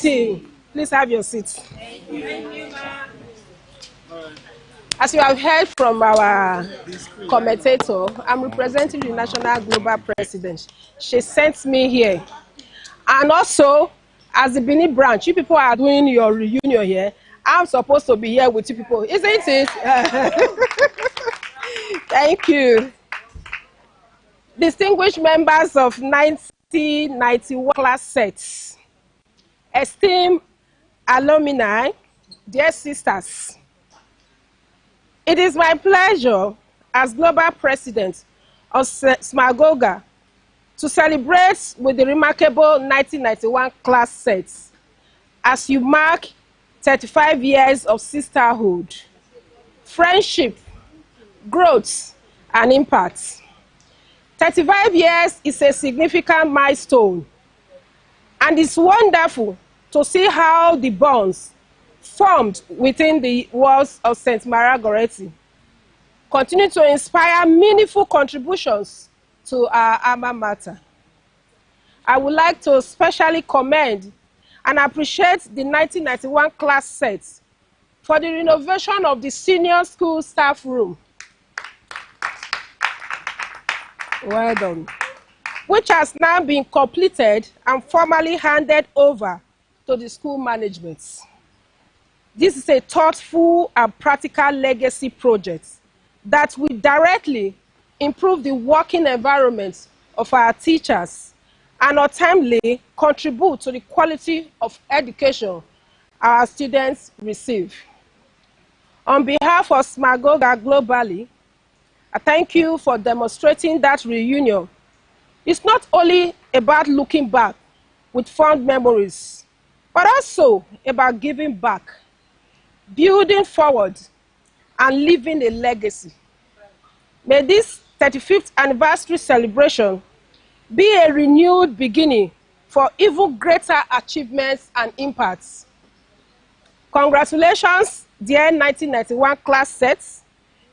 meeting. Please have your seat. As you have heard from our commentator, I'm representing the National Global President. She sent me here. And also, as the Benin branch, you people are doing your reunion here. I'm supposed to be here with you people, isn't it? Thank you. Distinguished members of 1991 class sets, esteemed alumni, dear sisters, it is my pleasure as Global President of SMAGOGA to celebrate with the remarkable 1991 class sets as you mark 35 years of sisterhood, friendship, growth, and impact. 35 years is a significant milestone, and it's wonderful to see how the bonds formed within the walls of St. Maria Goretti continue to inspire meaningful contributions to our alma mater. I would like to especially commend and appreciate the 1991 class sets for the renovation of the senior school staff room. Well done. Which has now been completed and formally handed over to the school management. This is a thoughtful and practical legacy project that will directly improve the working environment of our teachers and ultimately contribute to the quality of education our students receive. On behalf of SMAGOGA globally, I thank you for demonstrating that reunion. It's not only about looking back with fond memories, but also about giving back, building forward, and leaving a legacy. May this 35th anniversary celebration be a renewed beginning for even greater achievements and impacts. Congratulations, dear 1991 class sets.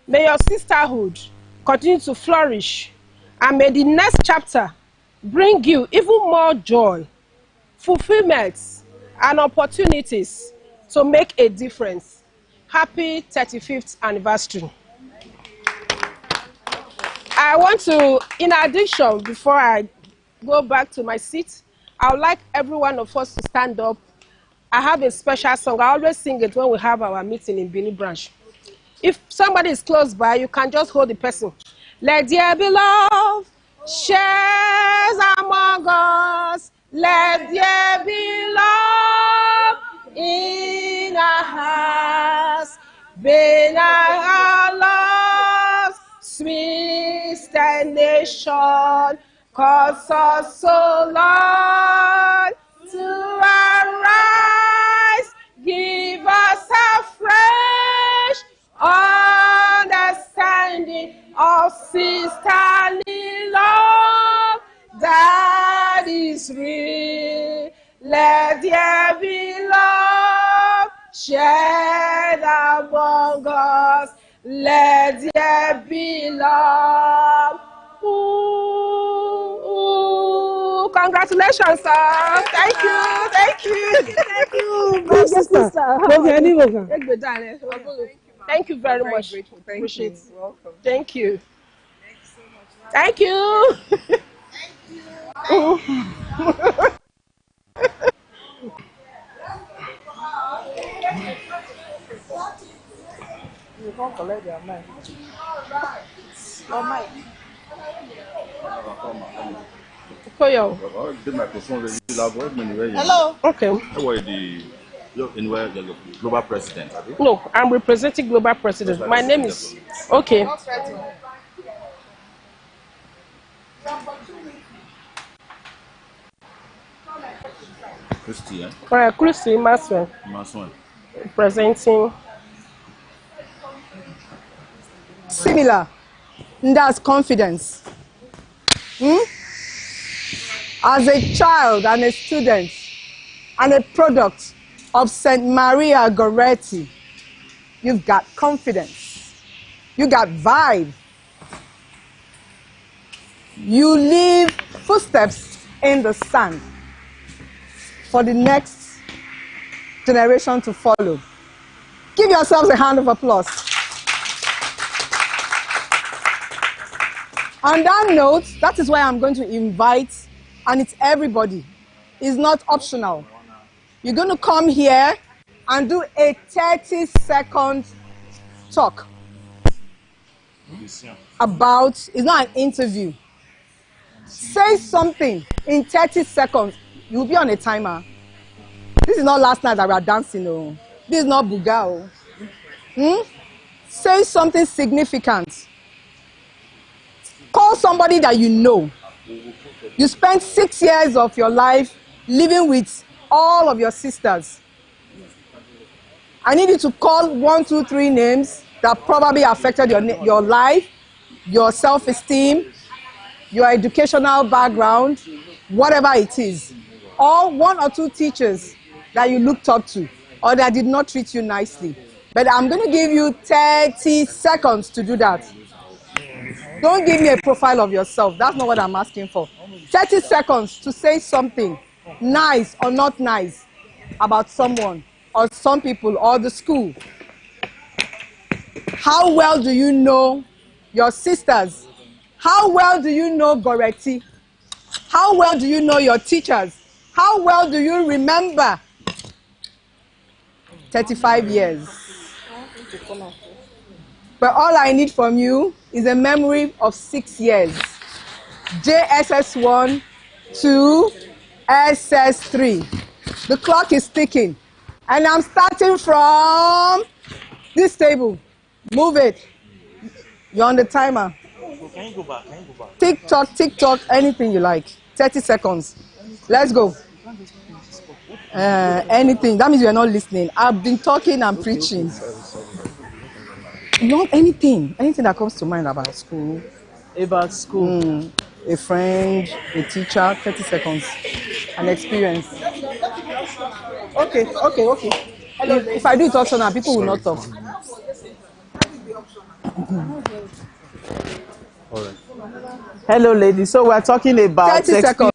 May your sisterhood continue to flourish, and may the next chapter bring you even more joy, fulfillment, and opportunities to make a difference. Happy 35th anniversary. I want to, in addition, before I go back to my seat, I would like every one of us to stand up. I have a special song. I always sing it when we have our meeting in Benin branch. If somebody is close by, you can just hold the person. Let there be love, shares among us. Let there be love in our hearts. Be our love, sweet nation, cause us so long to arise. Give us a fresh understanding of sisterly love that is real. Let there be love shared among us. Let there be love. Ooh, ooh. Congratulations, sir. Thank you. Thank you. Thank you. My sister. Thank you very much. Appreciate it. Welcome. Thank you. Thank you so much. Thank you. Thank you. You can't collect your mic. Your mic. Koyo. Hello. Okay. Global president, have you? No, I'm representing Global President. My name is... Okay. Christy, eh? Alright, Christy Maswell. Representing... Similar. That's confidence. As a child and a student and a product of St. Maria Goretti, you've got confidence. You got vibe. You leave footsteps in the sand for the next generation to follow. Give yourselves a hand of applause. On that note, that is why I'm going to invite, and it's everybody. It's not optional. You're going to come here and do a 30-second talk about, it's not an interview. Say something in 30 seconds. You'll be on a timer. This is not last night that we are dancing. Oh. This is not Buga. Oh. Say something significant. Call somebody that you know. You spent 6 years of your life living with all of your sisters. I need you to call 1, 2, 3 names that probably affected your life, your self-esteem, your educational background, whatever it is. Or 1 or 2 teachers that you looked up to or that did not treat you nicely. But I'm going to give you 30 seconds to do that. Don't give me a profile of yourself. That's not what I'm asking for. 30 seconds to say something nice or not nice about someone or some people or the school. How well do you know your sisters? How well do you know Goretti? How well do you know your teachers? How well do you remember 35 years? But all I need from you is a memory of 6 years. JSS1 to SS3. The clock is ticking. And I'm starting from this table. Move it. You're on the timer. Can you go back? Can you go back? Tick tock, anything you like. 30 seconds. Let's go. Anything. That means you're not listening. I've been talking and preaching. Not anything. Anything that comes to mind about school. About school. A friend, a teacher, 30 seconds. An experience. Okay. If I do it optional, people will not talk. All right. Hello, ladies. So we're talking about 30 seconds.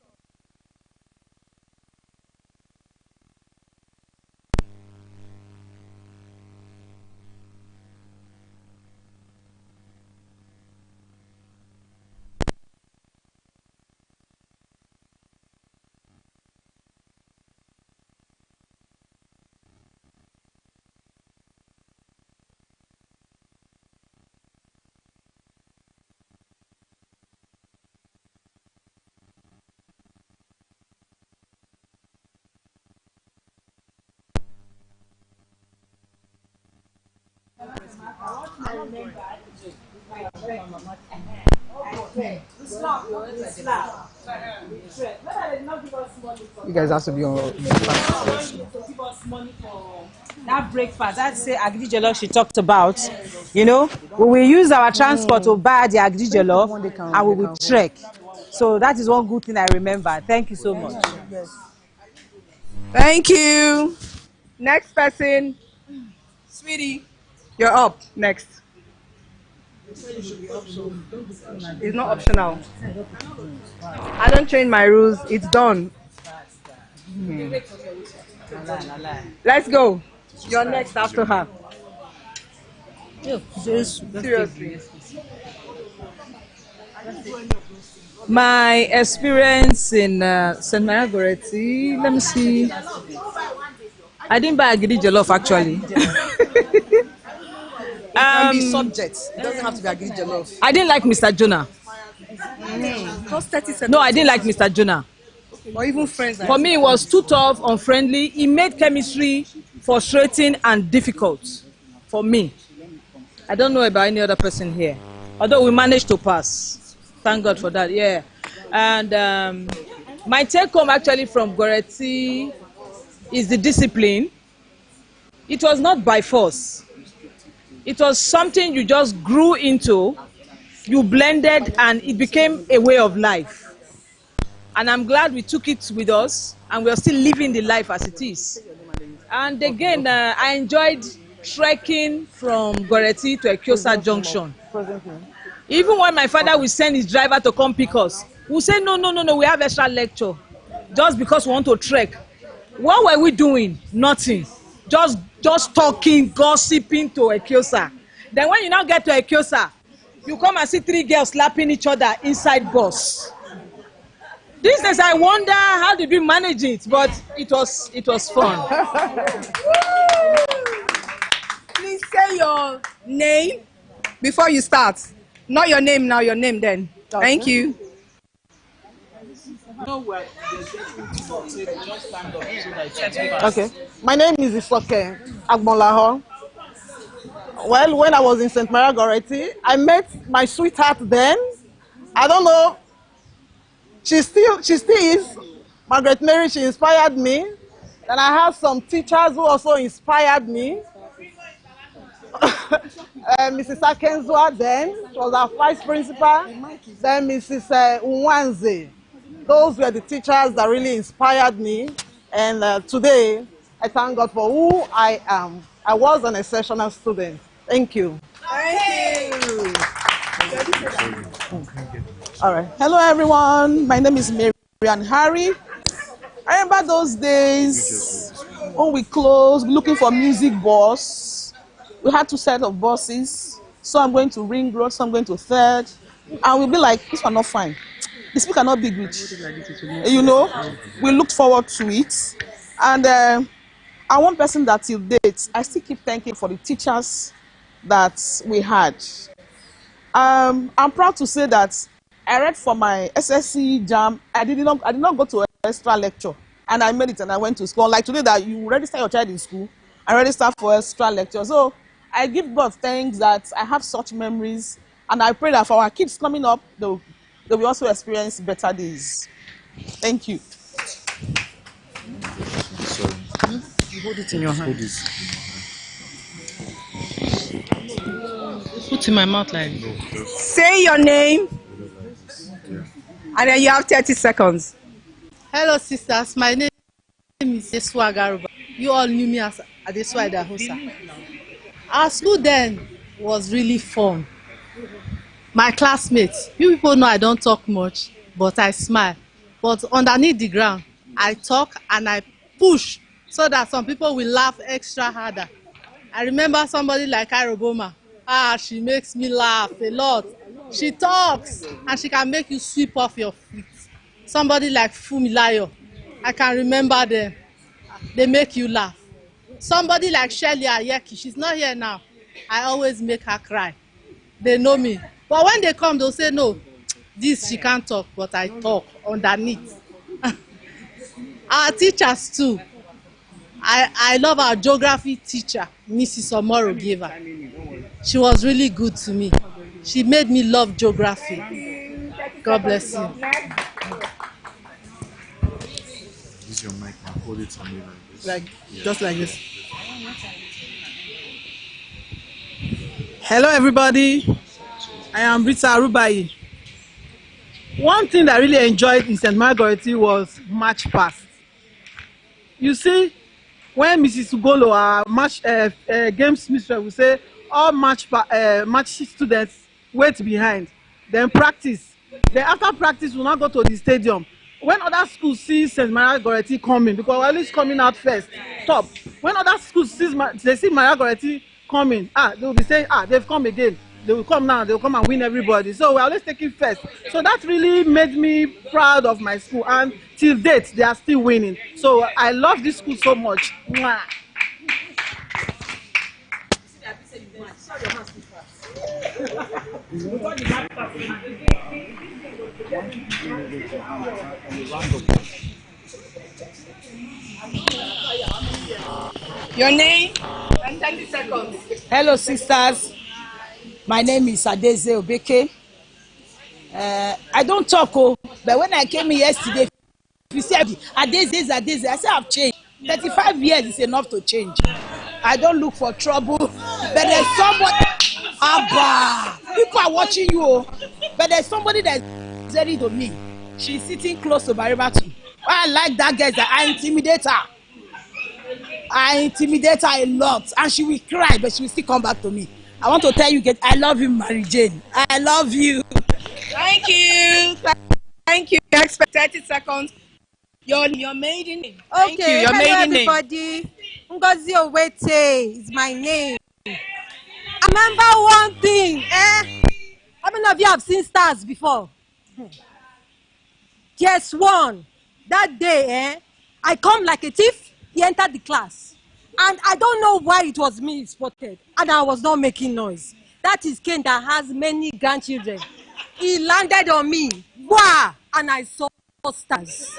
You guys have to be on. That breakfast, that's the agri jollof she talked about. You know, we will use our transport to buy the agri jollof and we will trek. So that is one good thing I remember. Thank you so much. Thank you. Next person. Sweetie, you're up next. It's not optional. I don't change my rules. It's done. Let's go. You're next after her. Seriously. My experience in St. Maria Goretti, let me see. I didn't buy agri jollof actually. It can be subjects. It doesn't have to be agri jollof. I didn't like Mr. Jonah. Just 30 seconds. No, I didn't like Mr. Jonah. Or even friends. For me, it was too tough, unfriendly. He made chemistry frustrating and difficult for me. I don't know about any other person here. Although we managed to pass. Thank God for that, yeah. And my take home actually from Goretti is the discipline. It was not by force. It was something you just grew into, you blended, and it became a way of life. And I'm glad we took it with us, and we're still living the life as it is. And again, I enjoyed trekking from Goretti to Ekiosa Junction. Even when my father will send his driver to come pick us, we'll say, no, we have extra lecture. Just because we want to trek. What were we doing? Nothing. just talking, gossiping to Ekiosa. Then when you now get to Ekiosa, you come and see 3 girls slapping each other inside bus. These days I wonder how did we manage it, but it was fun. Please say your name before you start. Not your name now, your name then. Okay. Thank you. Okay. My name is Isoke Agbonlaho. Well, when I was in St. Maria Goretti, I met my sweetheart then. I don't know. She still is. Margaret Mary, she inspired me. And I have some teachers who also inspired me. Mrs. Akenzua then, she was our vice principal. Then Mrs. Unwanze. Those were the teachers that really inspired me. And today, I thank God for who I am. I was an exceptional student. Thank you. Thank you. All right. Hello, everyone. My name is Marian Harry. I remember those days when we closed, looking for music bus. We had 2 sets of buses. So I'm going to Ring Road, so I'm going to Third. And we'll be like, this one not fine. The speaker not big rich. You know, we looked forward to it. And I one person that till date, I still keep thanking for the teachers that we had. I'm proud to say that I read for my SSC JAM. I did not go to an extra lecture, and I made it and I went to school. Like today that you register your child in school, I register for extra lecture. So I give God thanks that I have such memories, and I pray that for our kids coming up, they will also experience better days. Thank you. You hold it in your hand. Put in my mouth like this. Say your name, and then you have 30 seconds. Hello, sisters. My name is Adesua Garuba. You all knew me as Adesua Idahosa. Our school then was really fun. My classmates, you people know I don't talk much, but I smile. But underneath the ground, I talk and I push so that some people will laugh extra harder. I remember somebody like Aroboma. She makes me laugh a lot. She talks and she can make you sweep off your feet. Somebody like Fumilayo, I can remember them. They make you laugh. Somebody like Shelly Ayeki, she's not here now. I always make her cry. They know me. But when they come, they'll say, no, this she can't talk, but I talk underneath. Our teachers too. I love our geography teacher, Mrs. Omoro Giver. She was really good to me. She made me love geography. God bless you. Use your mic and hold it on me like this. Just like this. Hello, everybody. I am Rita Arubayi. One thing that I really enjoyed in St. Margaret was March Past. You see, when Mrs. Ugolo, our match games mistress, will say all match students wait behind, then practice. Then after practice, we'll not go to the stadium. When other schools see St. Maria Goretti coming, because we're always coming out first, top. When other schools see Maria Goretti coming, they will be saying, they've come again. They will come now, they will come and win everybody. So we're always taking first. So that really made me proud of my school. And till date, they are still winning. So I love this school so much. Mwah. Your name and 30 seconds. Hello, sisters. My name is Adeze Obeke. I don't talk, but when I came here yesterday, you said Adeze, I said I've changed. 35 years is enough to change. I don't look for trouble, but there's somebody. Abba, people are watching you, but there's somebody that's ready to me. She's sitting close to Bariba too. I like that girl. I intimidate her. I intimidate her a lot, and she will cry, but she will still come back to me. I want to tell you, I love you, Mary Jane. I love you. Thank you. Thank you. Next 30 seconds. Your maiden name. Okay, Your hello maiden everybody. name. Ngozi Owete is my name. I remember one thing. How many of you have seen stars before? Guess one. That day, I come like a thief. He entered the class. And I don't know why it was me he spotted. And I was not making noise. That is Ken that has many grandchildren. He landed on me. Wow! And I saw stars.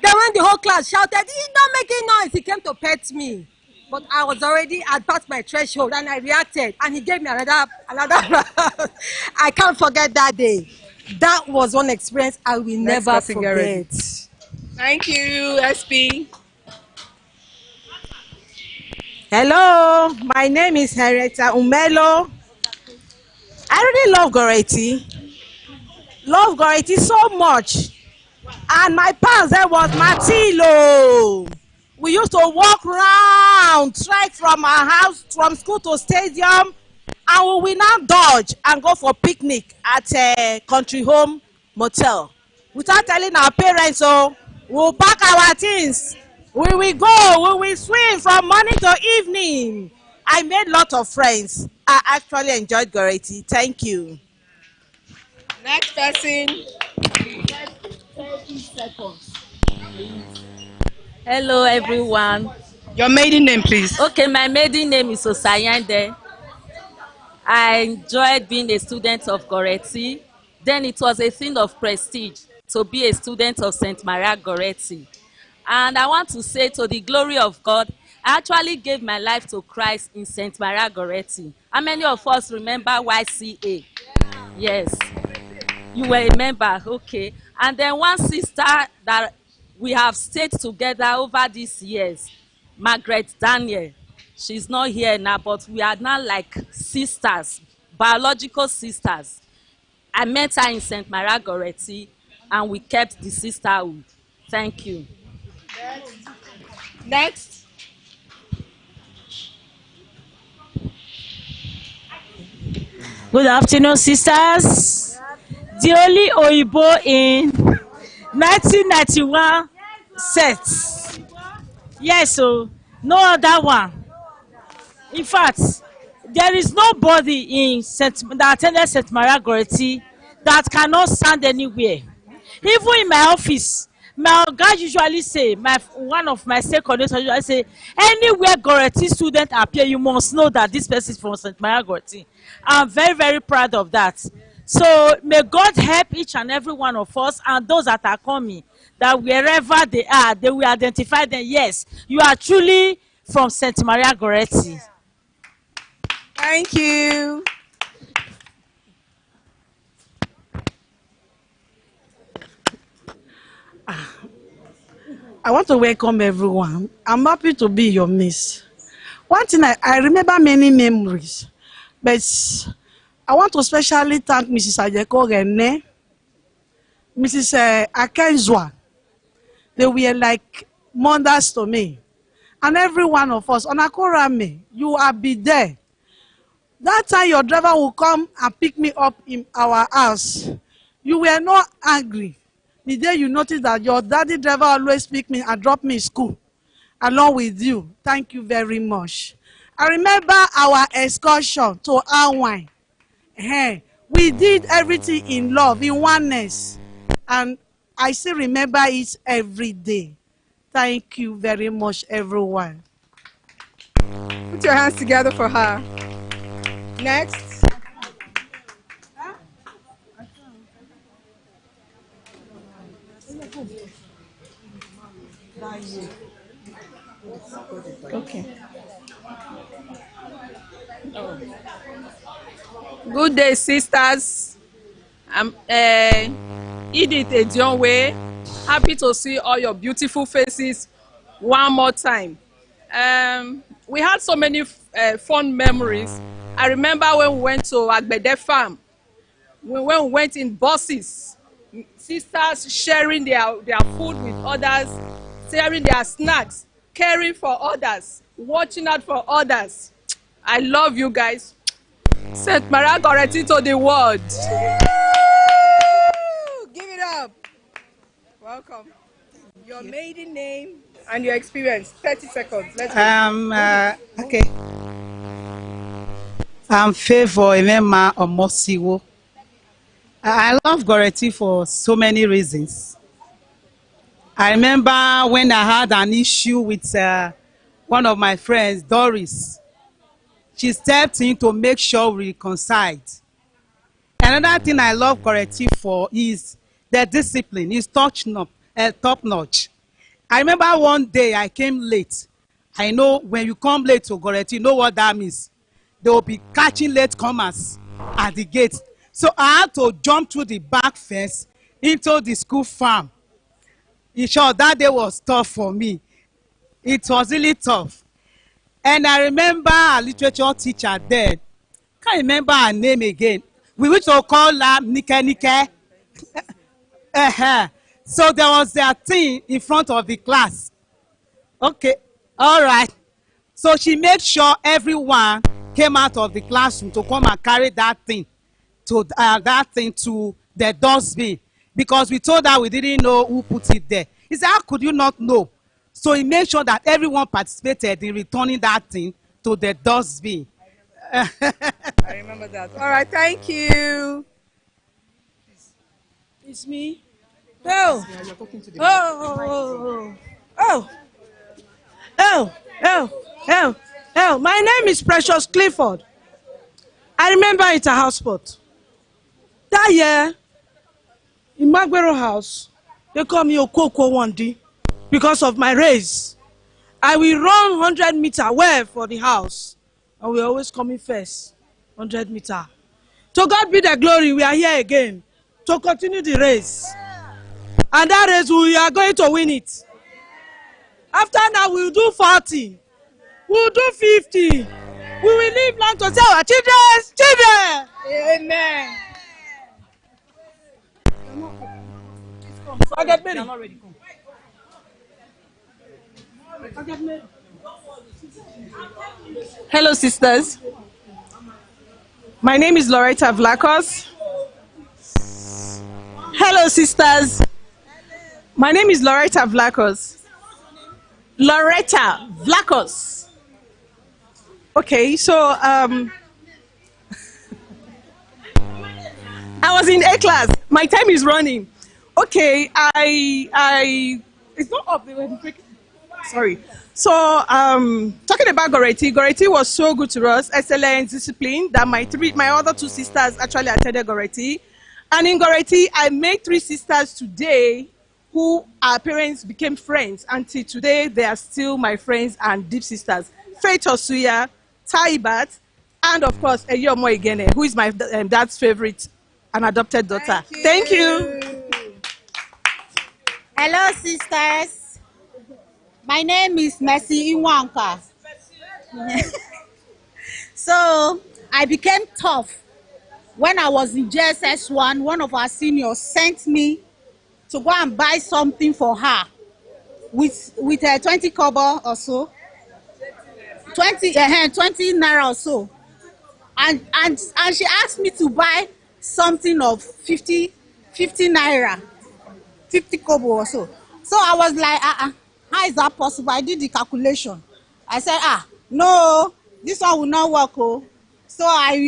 Then when the whole class shouted, he's not making noise, he came to pet me. But I was already at past my threshold and I reacted. And he gave me another I can't forget that day. That was one experience I will never forget. Thank you, SP. Hello, my name is Henrietta Umelo. I really love Goreti. Love Goreti so much. And my past there was Matilo. We used to walk round, trek from our house, from school to stadium, and we will now dodge and go for picnic at a country home motel. Without telling our parents, so we'll pack our things. We will go, we will swim from morning to evening. I made a lot of friends. I actually enjoyed Goreti. Thank you. Next person. 30 seconds. Hello, everyone. Your maiden name, please. Okay, my maiden name is Osayande. I enjoyed being a student of Goreti. Then it was a thing of prestige to be a student of St. Maria Goreti. And I want to say, to the glory of God, I actually gave my life to Christ in St. Maria Goreti. How many of us remember YCA? Yes. You were a member, okay. And then one sister that we have stayed together over these years, Margaret Daniel. She's not here now, but we are now like sisters, biological sisters. I met her in St. Maria Goreti, and we kept the sisterhood. Thank you. Next. Good afternoon, sisters. The only Oyibo in 1991 set. Yes, so no other one. In fact, there is nobody that attended St. Maria Goreti that cannot stand anywhere. Even in my office, my oga usually say, one of my stakeholders usually say, anywhere Goreti student appear, you must know that this person is from St. Maria Goreti. I'm very, very proud of that. So may God help each and every one of us and those that are coming, that wherever they are, they will identify them. Yes, you are truly from St. Maria Goreti. Thank you. I want to welcome everyone. I'm happy to be your miss. One thing, I remember many memories, but I want to especially thank Mrs. Ajeko Rene, Mrs. Akenzwa. They were like mothers to me. And every one of us, Onakorame, you will be there. That time your driver will come and pick me up in our house. You were not angry. The day you noticed that your daddy driver always pick me and drop me in school along with you. Thank you very much. I remember our excursion to Awine. We did everything in love, in oneness. And I still remember it every day. Thank you very much, everyone. Put your hands together for her. Next. Okay. Good day, sisters. I'm Edith Edionwe. Happy to see all your beautiful faces one more time. We had so many fun memories. I remember when we went to Agbede Farm, when we went in buses, sisters sharing their food with others, sharing their snacks, caring for others, watching out for others. I love you guys. St. Maria Goreti to the world. Give it up. Welcome. Your maiden name and your experience. 30 seconds. Let's go. Okay. I'm Favor Emema Omosiwo. I love Goretti for so many reasons. I remember when I had an issue with one of my friends, Doris. She stepped in to make sure we reconciled. Another thing I love Goretti for is the discipline. It's top notch. I remember one day I came late. I know when you come late to Goretti, you know what that means. They will be catching late comers at the gate. So I had to jump through the back fence into the school farm. In short, that day was tough for me. It was really tough. And I remember a literature teacher there. Can't remember her name again. We used to call her Nike. So there was a thing in front of the class. Okay, all right. So she made sure everyone came out of the classroom to come and carry that thing to the dustbin, because we told her we didn't know who put it there. He said, how could you not know? So he made sure that everyone participated in returning that thing to the dustbin. I remember that. All right, thank you. It's me. Oh. My name is Precious Clifford. I remember it's a house spot. That year, in Magbero house, they call me Okoko one day because of my race. I will run 100 meters away for the house, and we always coming first, 100 meters. To God be the glory, we are here again to continue the race. And that race, we are going to win it. After now, we'll do 40. We'll do 50. We will live long to say our children. Amen. Forget me. Hello, sisters. My name is Loretta Vlakos. Hello, sisters. My name is Loretta Vlakos. Loretta Vlakos. Okay, so I was in A class. My time is running. Okay, it's not up. Sorry. So talking about Goretti. Goretti was so good to us, excellent discipline, that my other two sisters actually attended Goretti. And in Goretti, I made 3 sisters today who our parents became friends. Until today, they are still my friends and deep sisters. Faith Osuya, Taibat, and of course, Eyomo Igene, who is my dad's favorite and adopted daughter. Thank you. Hello, sisters. My name is Mercy Iwanka. So I became tough when I was in JSS1. One of our seniors sent me to go and buy something for her with 20 kobo or so, 20 naira or so, and she asked me to buy something of 50 naira, 50 kobo or so. So I was like, how is that possible? I did the calculation. I said, no, this one will not work. Oh. So I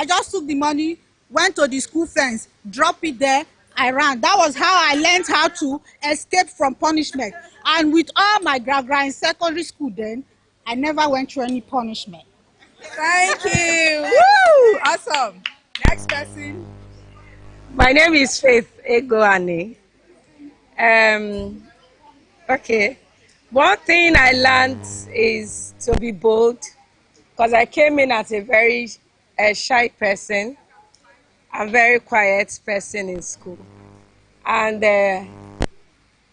just took the money, went to the school fence, dropped it there, I ran. That was how I learned how to escape from punishment. And with all my gra in secondary school then, I never went through any punishment. Thank you. Woo! Awesome. Next person. My name is Faith Egoane. Okay. One thing I learned is to be bold, because I came in as a very shy person, a very quiet person in school. And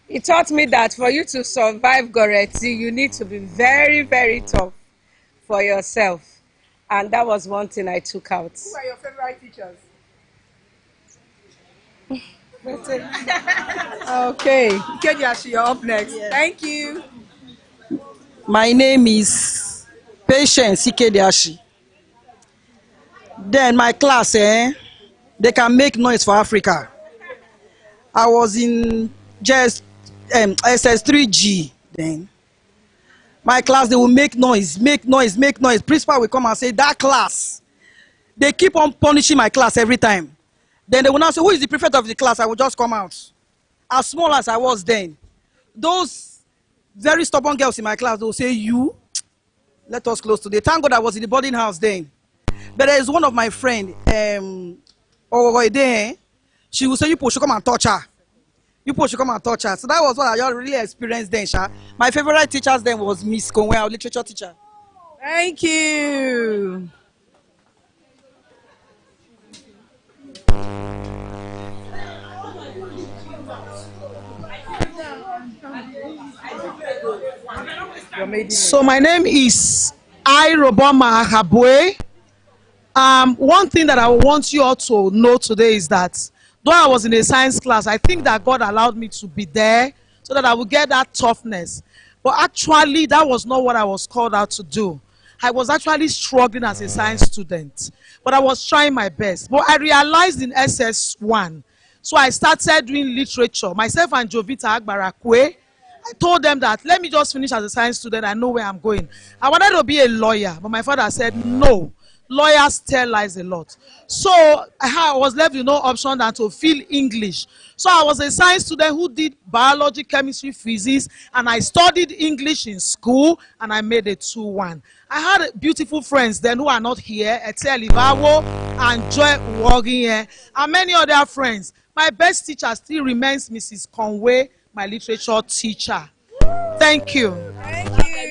it taught me that for you to survive Goretti, you need to be very, very tough for yourself. And that was one thing I took out. Who are your favorite teachers? Okay. Ikediashi, you're up next. Yes. Thank you. My name is Patience Ikediashi. Then my class, they can make noise for Africa. I was in just SS3G. Then my class, they will make noise, make noise, make noise. Principal will come and say, that class, they keep on punishing my class every time. Then they will now say, who is the prefect of the class? I will just come out. As small as I was then, those very stubborn girls in my class, they will say, you, let us close today. Thank God I was in the boarding house then. But there is one of my friend, she will say, you should come and touch her. You should come and touch her. So that was what I really experienced then, Sha. My favorite teachers then was Miss Conway, our literature teacher. Thank you. So my name is Iroboma Ahabwe. One thing that I want you all to know today is that though I was in a science class, I think that God allowed me to be there so that I would get that toughness. But actually, that was not what I was called out to do. I was actually struggling as a science student, but I was trying my best. But I realized in SS1, so I started doing literature. Myself and Jovita Agbarakwe, I told them that let me just finish as a science student. I know where I'm going. I wanted to be a lawyer, but my father said no. Lawyers tell lies a lot. So I was left with no option than to feel English. So I was a science student who did biology, chemistry, physics, and I studied English in school, and I made a 2-1. I had beautiful friends then who are not here, Etel Ibawo and Joy Woginye, and many other friends. My best teacher still remains Mrs. Conway, my literature teacher. Thank you. Thank you.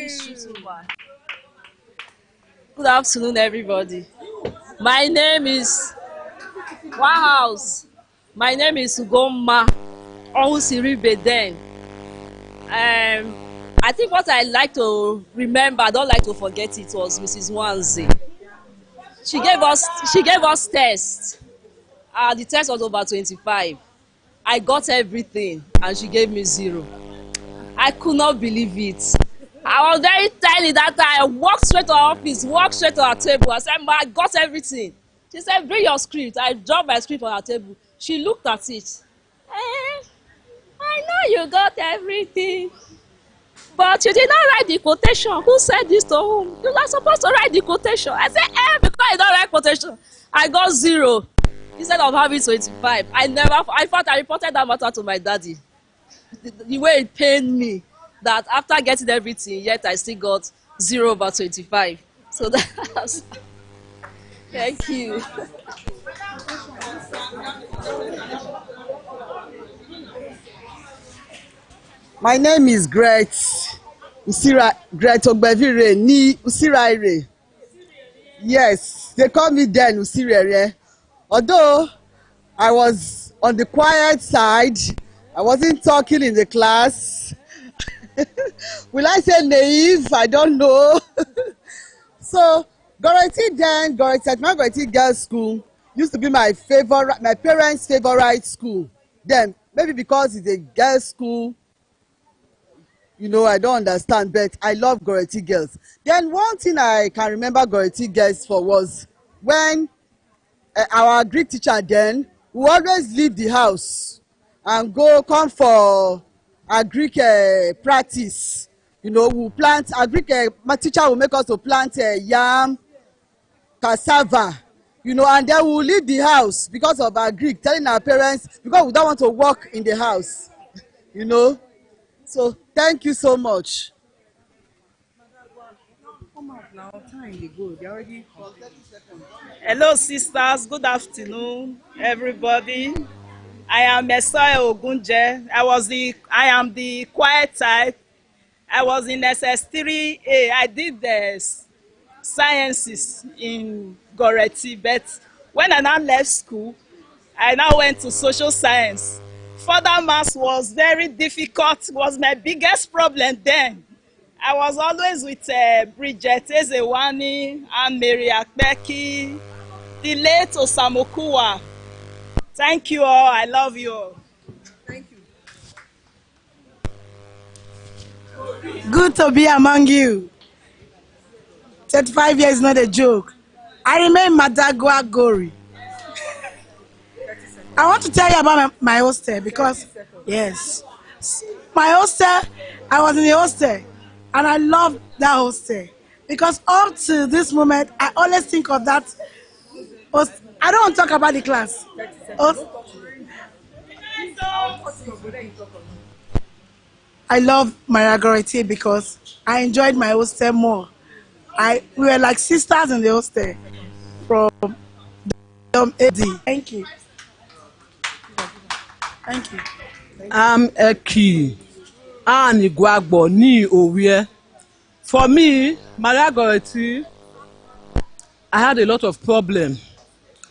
Good afternoon, everybody. My name is Wahouse. My name is Ugoma Onsiribeden. I think what I like to remember, I don't like to forget it, was Mrs. Wanzi. She gave us tests. The test was over 25. I got everything, and she gave me 0. I could not believe it. I was very tiny that time. I walked straight to her office, walked straight to her table. I said, Ma, I got everything. She said, bring your script. I dropped my script on her table. She looked at it. I know you got everything, but you did not write the quotation. Who said this to whom? You're not supposed to write the quotation. I said, because I don't write quotation. I got 0 instead of having 25. I thought I reported that matter to my daddy. The way it pained me, that after getting everything, yet I still got 0 over 25. So that's thank you. My name is Gret Ogbevire ni Usiraire. Yes, they call me then Usirere. Although I was on the quiet side, I wasn't talking in the class. Will I say naive? I don't know. So Goreti Girls School used to be my parents' favorite school. Then maybe because it's a girls' school, you know, I don't understand, but I love Goreti Girls. Then one thing I can remember Goreti Girls for was when our Greek teacher then would always leave the house and come for a Greek practice. You know, we'll plant, a Greek my teacher will make us to plant yam, cassava, you know, and then we'll leave the house because of our Greek, telling our parents, because we don't want to work in the house, you know. So thank you so much. Hello, sisters. Good afternoon, everybody. I am Messiah Ogunje. I am the quiet type. I was in SS3A. I did the sciences in Goreti, but when I now left school, I now went to social science. Further maths was very difficult. It was my biggest problem then. I was always with Bridget Ezewani and Mary Akbeki, the late Osamokuwa. Thank you all. I love you all. Thank you. Good to be among you. 35 years is not a joke. I remain Madagua Gori. I want to tell you about my hostel because, yes, My hostel, I was in the hostel, and I love that hostel because up to this moment, I always think of that. I don't want to talk about the class. I love Maria Goretti because I enjoyed my hostel more. We were like sisters in the hostel from AD. Thank you. Thank you. I'm Eki and Iguagbo ni Owie. For me, Maria Goretti, I had a lot of problem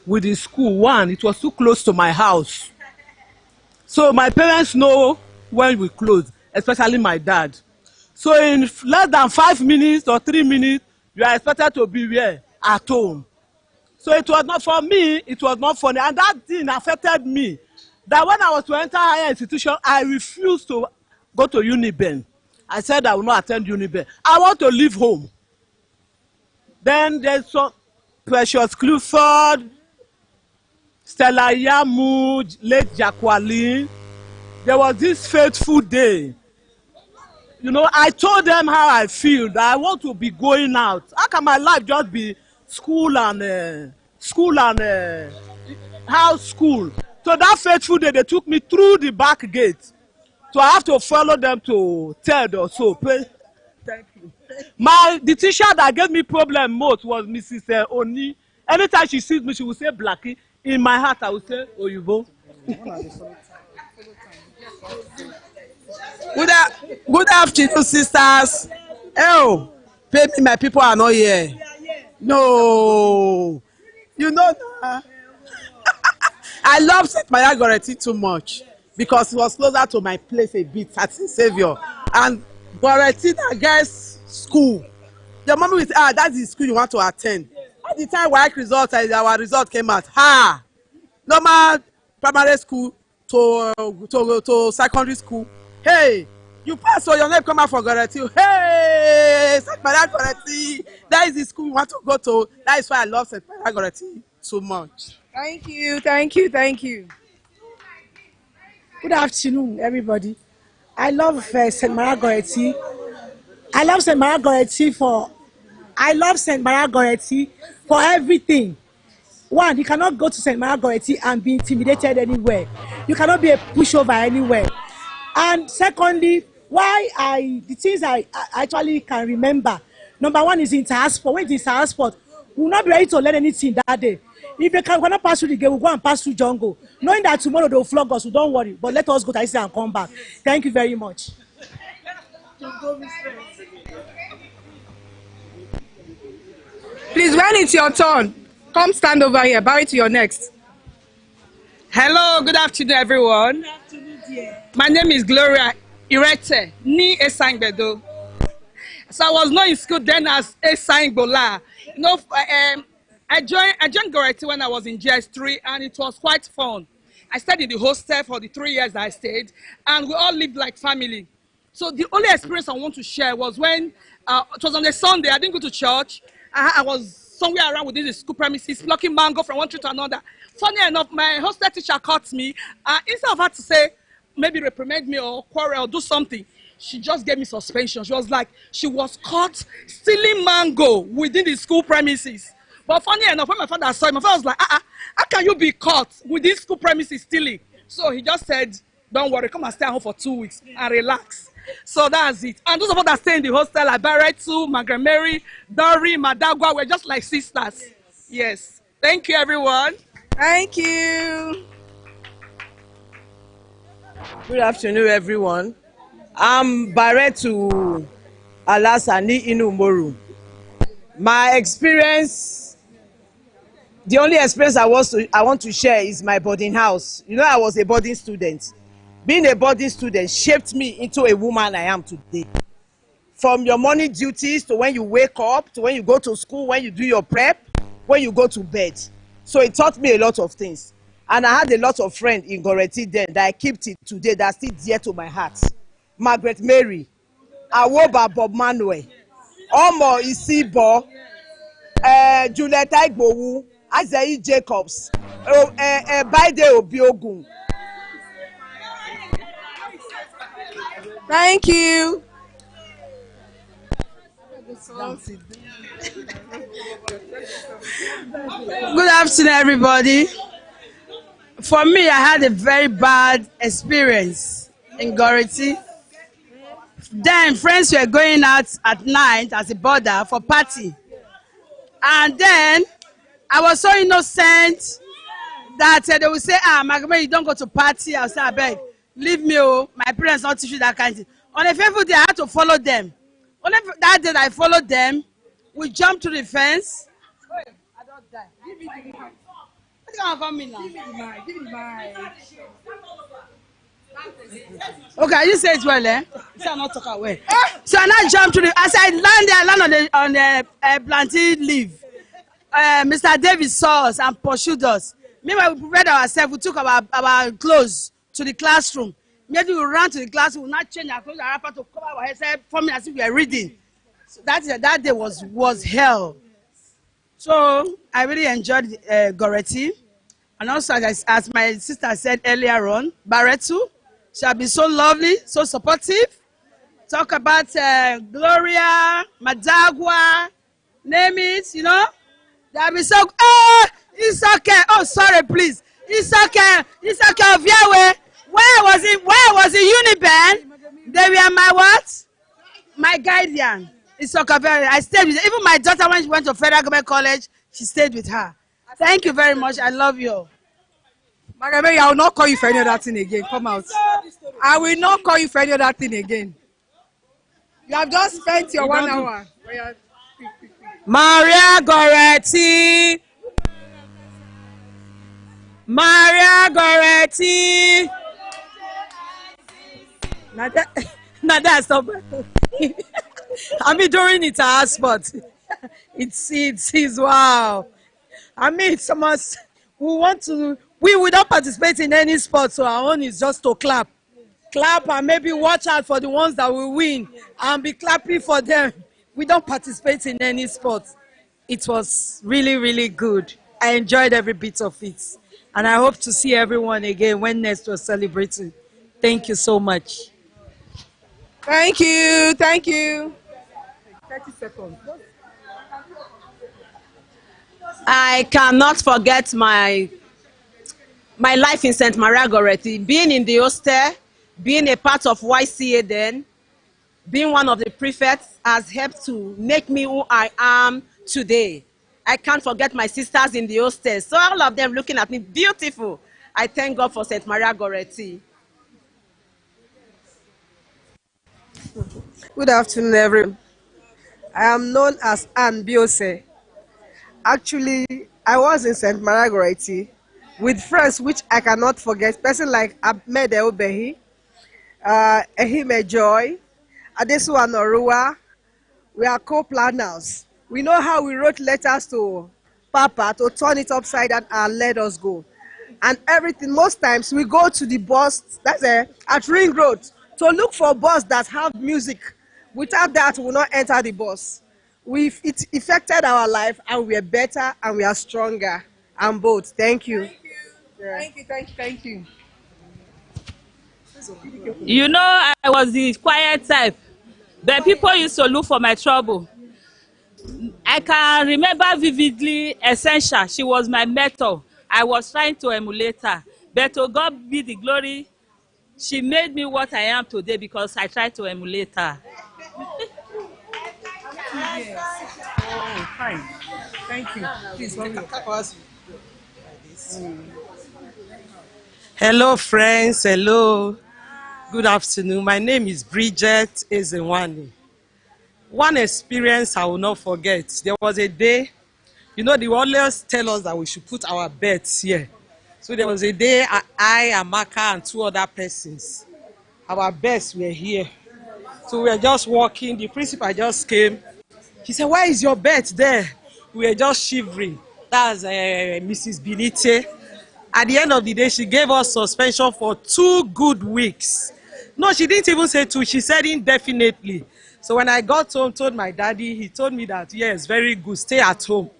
with the school. One, it was too close to my house. So my parents know when we close, especially my dad. So in less than 5 minutes or 3 minutes, you are expected to be where? At home. So it was not, for me, it was not funny. And that thing affected me. That when I was to enter higher institution, I refused to go to Uniben. I said I will not attend Uniben. I want to leave home. Then there's some Precious Clifford, Stella Yamu, late Jacqueline. There was this fateful day. You know, I told them how I feel, that I want to be going out. How can my life just be school and house school? So that fateful day, they took me through the back gate. So I have to follow them to Ted or so. Thank you. The teacher that gave me problem most was Mrs. Oni. Anytime she sees me, she will say Blackie. In my heart, I will say Oyibo. Good afternoon, sisters. Oh, baby, my people are not here. No, you know that. I love St. Maria Goretti too much because it was closer to my place a bit at St. Savior. And Goretti, that girls' school. Your mommy will say, that's the school you want to attend. At the time our result came out. Normal primary school to secondary school. Hey, you pass, so your name come out for Goretti. Hey, St. Maria Goretti. That is the school you want to go to. That is why I love St. Maria Goretti so much. Thank you, thank you, thank you. Good afternoon, everybody. I love St. Maria Goretti. I love St. Maria Goretti for everything. One, you cannot go to St. Maria Goretti and be intimidated anywhere. You cannot be a pushover anywhere. And secondly, the things I actually can remember. Number one is inter-sport. When it's inter-sport, we will not be ready to learn anything that day. If they cannot pass through the gate, we'll go and pass through jungle. Knowing that tomorrow they'll flog us, so don't worry. But let us go to IC and come back. Thank you very much. Please, when it's your turn, come stand over here. Bow it to your next. Hello, good afternoon, everyone. Good afternoon, dear. My name is Gloria Irete, ni Esangbedo. So I was not in school then as Esangbola. You know, I joined Goretti when I was in GS3, and it was quite fun. I stayed in the hostel for the 3 years that I stayed, and we all lived like family. So the only experience I want to share was when it was on a Sunday. I didn't go to church. I was somewhere around within the school premises, plucking mango from one tree to another. Funny enough, my hostel teacher caught me. Instead of her to say, maybe reprimand me or quarrel or do something, she just gave me suspension. She was like, she was caught stealing mango within the school premises. But funny enough, when my father saw it, my father was like, how can you be caught within school premises stealing? So he just said, don't worry, come and stay at home for 2 weeks and relax. So that's it. And those of us that stay in the hostel, like Baretu, Margaret Mary, Dory, Madagua, we're just like sisters. Yes. Thank you, everyone. Thank you. Good afternoon, everyone. I'm Baretu Alasani Inumoru. My experience, the only experience I want to share is my boarding house. You know, I was a boarding student. Being a boarding student shaped me into a woman I am today. From your morning duties to when you wake up, to when you go to school, when you do your prep, when you go to bed. So it taught me a lot of things. And I had a lot of friends in Goretti then that I keep till today that are still dear to my heart. Margaret Mary, Awoba Bob Manuel, Omo Isibo, Juliet Igbowu, Azayi Jacobs, Baide Obiogun. Thank you. Good afternoon, everybody. For me, I had a very bad experience in Gority. Then friends were going out at night as a border for party. And then I was so innocent that they would say, Magame, you don't go to party. I'll say, I beg, leave me, oh. My parents not teach you that kind of thing. On a faithful day, I had to follow them. On that day I followed them, we jumped to the fence. Wait, I don't die. Give me the mic. What you gonna me now? Give me the mic. Give me the mic. Okay, you say it well, eh? You say I'm not talking well. So I now jump to the. As I land on the plantain leaf. Mr. Davis saw us and pursued us. Meanwhile, we prepared ourselves. We took our clothes to the classroom. Maybe we ran to the classroom. We not change our clothes. Our to cover our heads, forming as if we were reading. So that day was hell. So I really enjoyed Gorety. And also, as my sister said earlier on, Baretu, she has been so lovely, so supportive. Talk about Gloria, Madagua, name it, you know. They have been so, it's okay. Oh, sorry, please. It's okay. It's okay. Where was it Uniben? They were my what? My guardian. It's okay. I stayed with her. Even my daughter, when she went to Federal Government College, she stayed with her. Thank you very much. I love you. Magame, I will not call you for any other thing again. Come out. I will not call you for any other thing again. You have just spent your 1 hour. Maria Gorety. Maria Gorety. Nada, stop. I mean, during it, our sport. It's wow. I mean, it's almost, we would not participate in any sport, so our own is just to clap. Clap and maybe watch out for the ones that will win and be clapping for them. We don't participate in any sport. It was really, really good. I enjoyed every bit of it. And I hope to see everyone again when next we're celebrating. Thank you so much. Thank you. Thank you. 30 seconds. I cannot forget my life in St. Maria Gorety. Being in the hostel, being a part of YCA then, being one of the prefects has helped to make me who I am today. I can't forget my sisters in the hostel. So all of them looking at me beautiful. I thank God for St. Maria Gorety. Good afternoon, everyone. I am known as Anne Biose. Actually, I was in St. Maria Gorety with friends which I cannot forget. Person like Ahmed Obehi, Ehime Joy, Adesu Anorua. We are co-planners. We know how we wrote letters to Papa to turn it upside down and let us go. And everything, most times we go to the bus, that's at Ring Road, to look for bus that have music. Without that, we will not enter the bus. It affected our life and we are better and we are stronger and both. Thank you. Thank you. Yeah. Thank you. You know, I was the quiet type, but people used to look for my trouble. I can remember vividly Essential. She was my mentor. I was trying to emulate her. But to God be the glory, she made me what I am today because I tried to emulate her. Oh, fine. Thank you. Please, Hello, friends. Hello. Good afternoon. My name is Bridget Ezenwani. One experience I will not forget. There was a day, you know, they always tell us that we should put our bets here. So there was a day I, Amaka, and 2 other persons, our bets were here. So we were just walking. The principal just came. He said, "Why is your bet there?" We were just shivering. That's Mrs. Binite. At the end of the day, she gave us suspension for 2 good weeks. No, she didn't even say 2. She said indefinitely. So when I got home, told my daddy, he told me that, yes, very good, stay at home.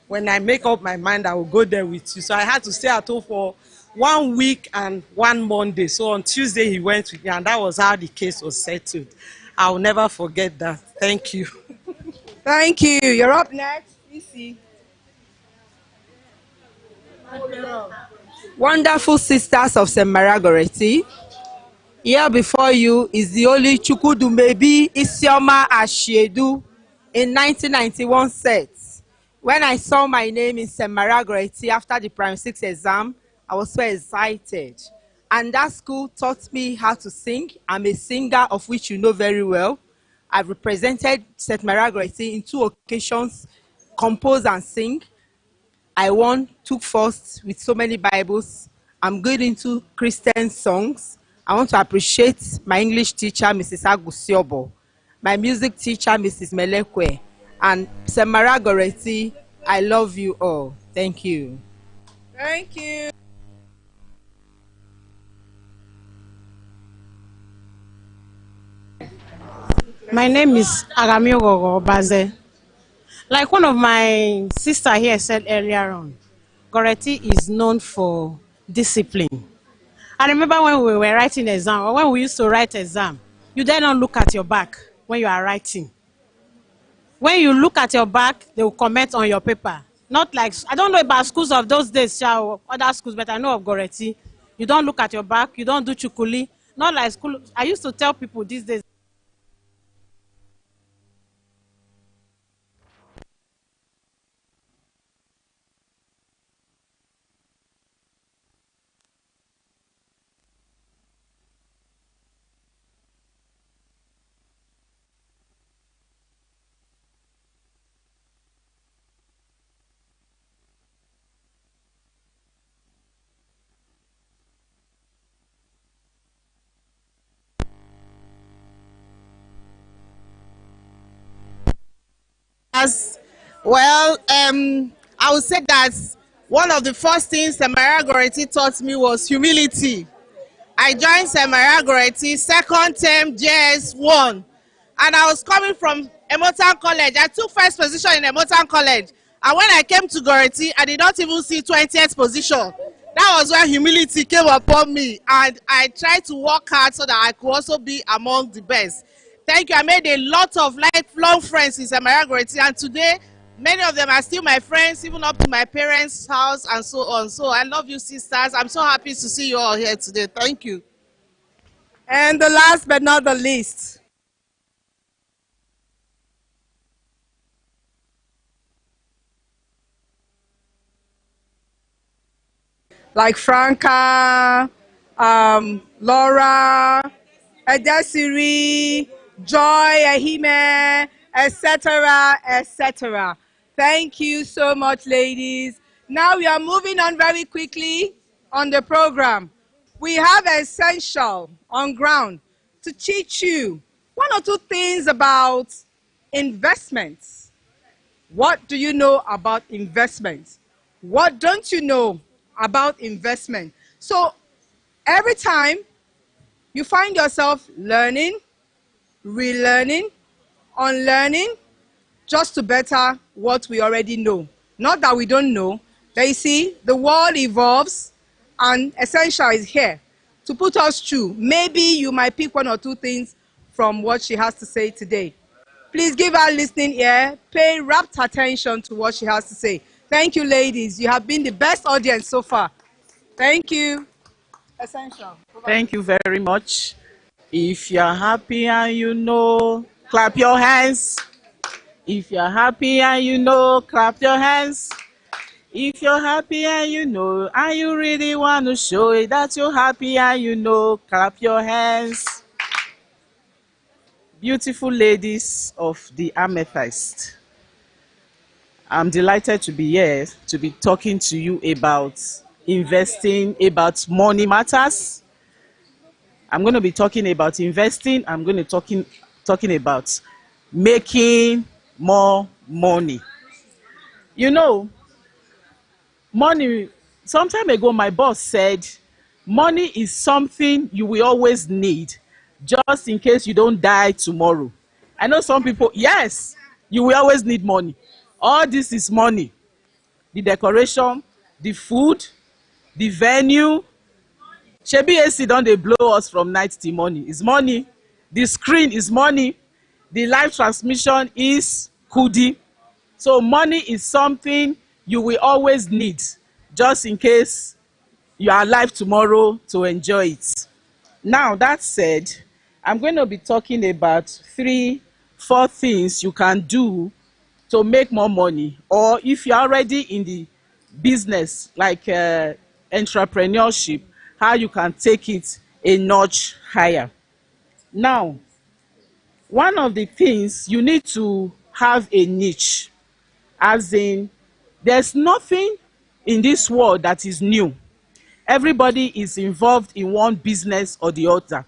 When I make up my mind, I will go there with you. So I had to stay at home for 1 week and 1 Monday. So on Tuesday he went with me, and that was how the case was settled. I'll never forget that. Thank you. Thank you. You're up next. Isi. Wonderful sisters of St. Maria Goretti. Here before you is the only Chukwudumebi Isioma Ashiedu in 1991 set. When I saw my name in St. Maria Goretti after the Primary 6 exam, I was so excited. And that school taught me how to sing. I'm a singer, of which you know very well. I've represented St. Maria Goretti in 2 occasions, compose and sing. I won, took first with so many Bibles. I'm good into Christian songs. I want to appreciate my English teacher, Mrs. Agusiobo, my music teacher, Mrs. Melekwe, and St. Maria Goretti. I love you all. Thank you. Thank you. My name is Agamiogogo Baze. Like one of my sister here said earlier on, Goretti is known for discipline. I remember when we were writing exam, or when we used to write exam, you dare not look at your back when you are writing. When you look at your back, they will comment on your paper. Not like, I don't know about schools of those days, or other schools, but I know of Goretti. You don't look at your back, you don't do chukuli. Not like school. I used to tell people these days, Well, I would say that one of the first things St. Maria Goretti taught me was humility. I joined St. Maria Goretti second term JS1, and I was coming from Emotan College. I took first position in Emotan College, and when I came to Goretti, I did not even see 20th position. That was where humility came upon me, and I tried to work hard so that I could also be among the best. Thank you. I made a lot of lifelong friends in St. Maria Goretti, and today many of them are still my friends, even up to my parents' house and so on. So I love you, sisters. I'm so happy to see you all here today. Thank you. And the last but not the least, like Franca, Laura, Edesiri, Joy, Ehime, etc., etc. Thank you so much, ladies. Now we are moving on very quickly on the program. We have essential on ground to teach you 1 or 2 things about investments. What do you know about investments? What don't you know about investment? So every time you find yourself learning, relearning, unlearning, just to better what we already know. Not that we don't know, but you see, the world evolves, and Essential is here to put us through. Maybe you might pick 1 or 2 things from what she has to say today. Please give her listening ear, pay rapt attention to what she has to say. Thank you, ladies. You have been the best audience so far. Thank you. Essential. Thank you very much. If you're happy and you know, clap your hands. If you're happy and you know, clap your hands. If you're happy and you know, and you really want to show it that you're happy and you know, clap your hands. Beautiful ladies of the Amethyst, I'm delighted to be here to be talking to you about investing, about money matters. I'm going to be talking about investing. I'm going to be talking about making more money. You know, money, some time ago my boss said, money is something you will always need just in case you don't die tomorrow. I know some people, yes, you will always need money. All this is money. The decoration, the food, the venue. Shebi AC don dey blow us from night till morning. It's money. The screen is money. The live transmission is kudi. So money is something you will always need, just in case you are alive tomorrow to enjoy it. Now, that said, I'm going to be talking about 3-4 things you can do to make more money, or if you're already in the business like entrepreneurship, how you can take it a notch higher. Now, one of the things, you need to have a niche, as in there's nothing in this world that is new. Everybody is involved in one business or the other.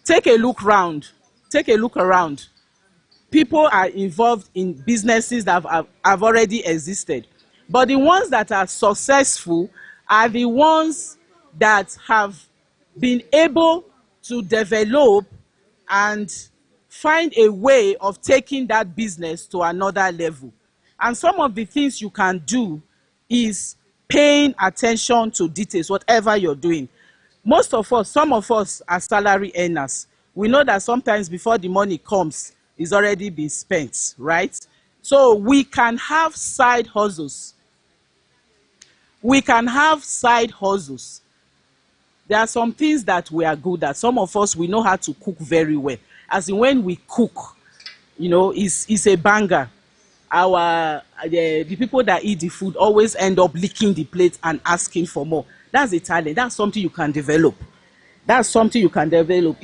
Take a look round. Take a look around. People are involved in businesses that have already existed. But the ones that are successful are the ones that have been able to develop and find a way of taking that business to another level. And some of the things you can do is paying attention to details, whatever you're doing. Most of us, some of us are salary earners. We know that sometimes before the money comes, it's already been spent, right? So we can have side hustles. We can have side hustles. There are some things that we are good at. Some of us, we know how to cook very well. As in, when we cook, you know, it's a banger. The people that eat the food always end up licking the plate and asking for more. That's a talent. That's something you can develop. That's something you can develop.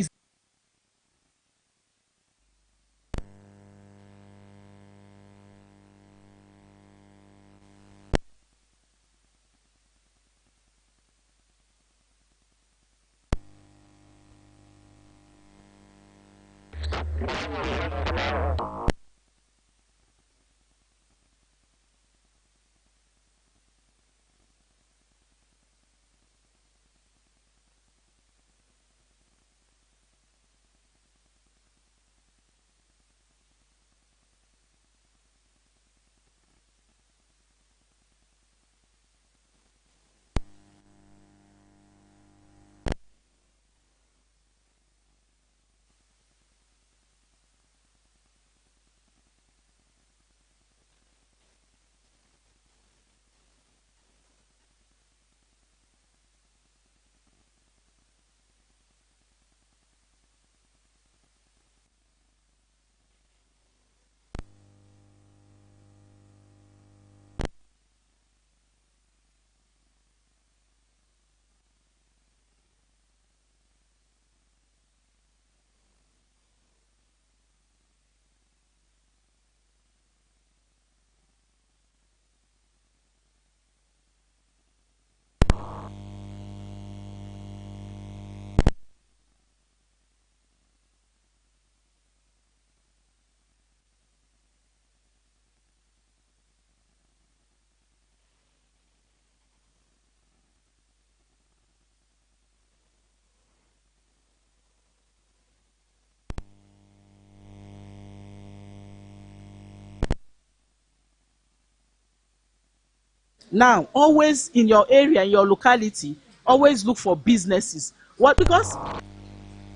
Now, always in your area, in your locality, always look for businesses. What? Because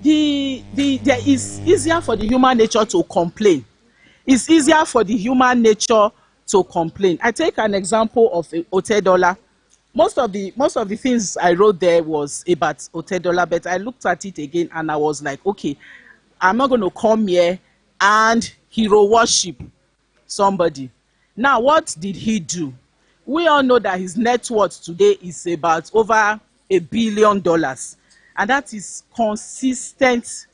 there is easier for the human nature to complain. It's easier for the human nature to complain. I take an example of Otedola. Most of the things I wrote there was about Otedola, but I looked at it again and I was like, okay, I'm not going to come here and hero worship somebody. Now, what did he do? We all know that his net worth today is about over $1 billion, and that is consistent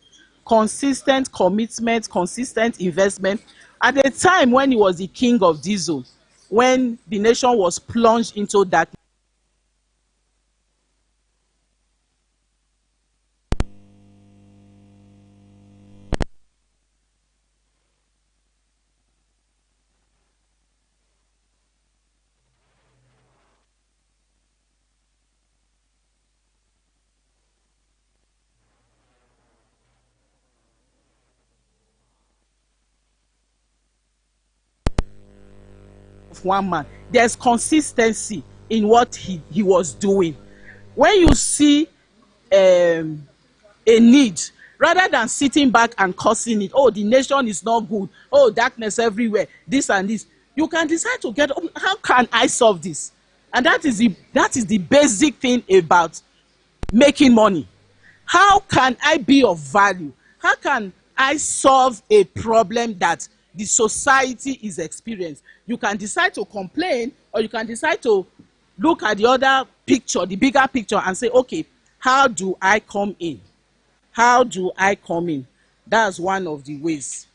commitment, consistent investment. At the time when he was the king of diesel, when the nation was plunged into darkness, of one man, there's consistency in what he was doing. When you see a need, rather than sitting back and cursing it, oh, the nation is not good, oh, darkness everywhere, this and this, you can decide to get, oh, how can I solve this? And that is the basic thing about making money. How can I be of value? How can I solve a problem that the society is experiencing? You can decide to complain, or you can decide to look at the other picture, the bigger picture, and say, okay, how do I come in? How do I come in? That's one of the ways.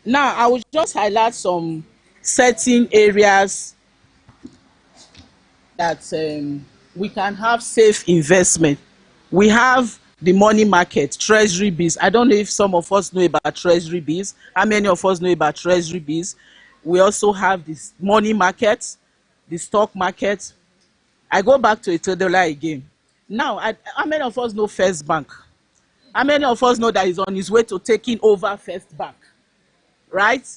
Now, I will just highlight some certain areas that we can have safe investment. We have the money market, treasury bills. I don't know if some of us know about treasury bills. How many of us know about treasury bills? We also have this money market, the stock market. I go back to $1 again. Now, how many of us know First Bank? How many of us know that he's on his way to taking over First Bank? Right?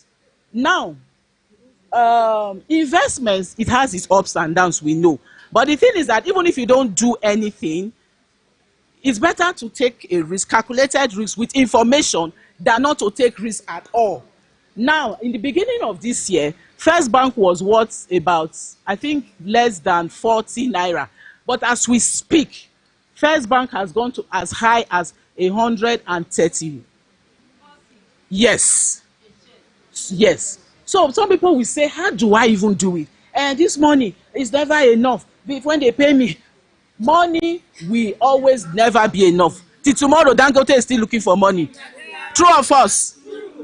Now, investments, it has its ups and downs, we know. But the thing is that even if you don't do anything, it's better to take a risk, calculated risk with information, than not to take risk at all. Now, in the beginning of this year, First Bank was worth about, I think, less than 40 naira. But as we speak, First Bank has gone to as high as 130. Yes. Yes. So some people will say, how do I even do it? And this money is never enough. When they pay me, money will always never be enough. Till tomorrow, Dangote is still looking for money. True of us,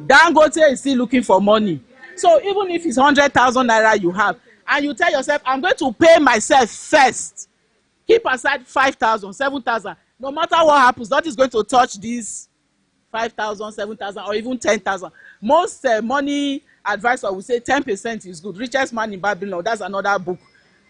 Dangote is still looking for money. So even if it's 100,000 naira you have, and you tell yourself, I'm going to pay myself first, keep aside 5,000, 7,000. No matter what happens, that is going to touch these 5,000, 7,000, or even 10,000. Most money advisor will say 10% is good. Richest man in Babylon, that's another book.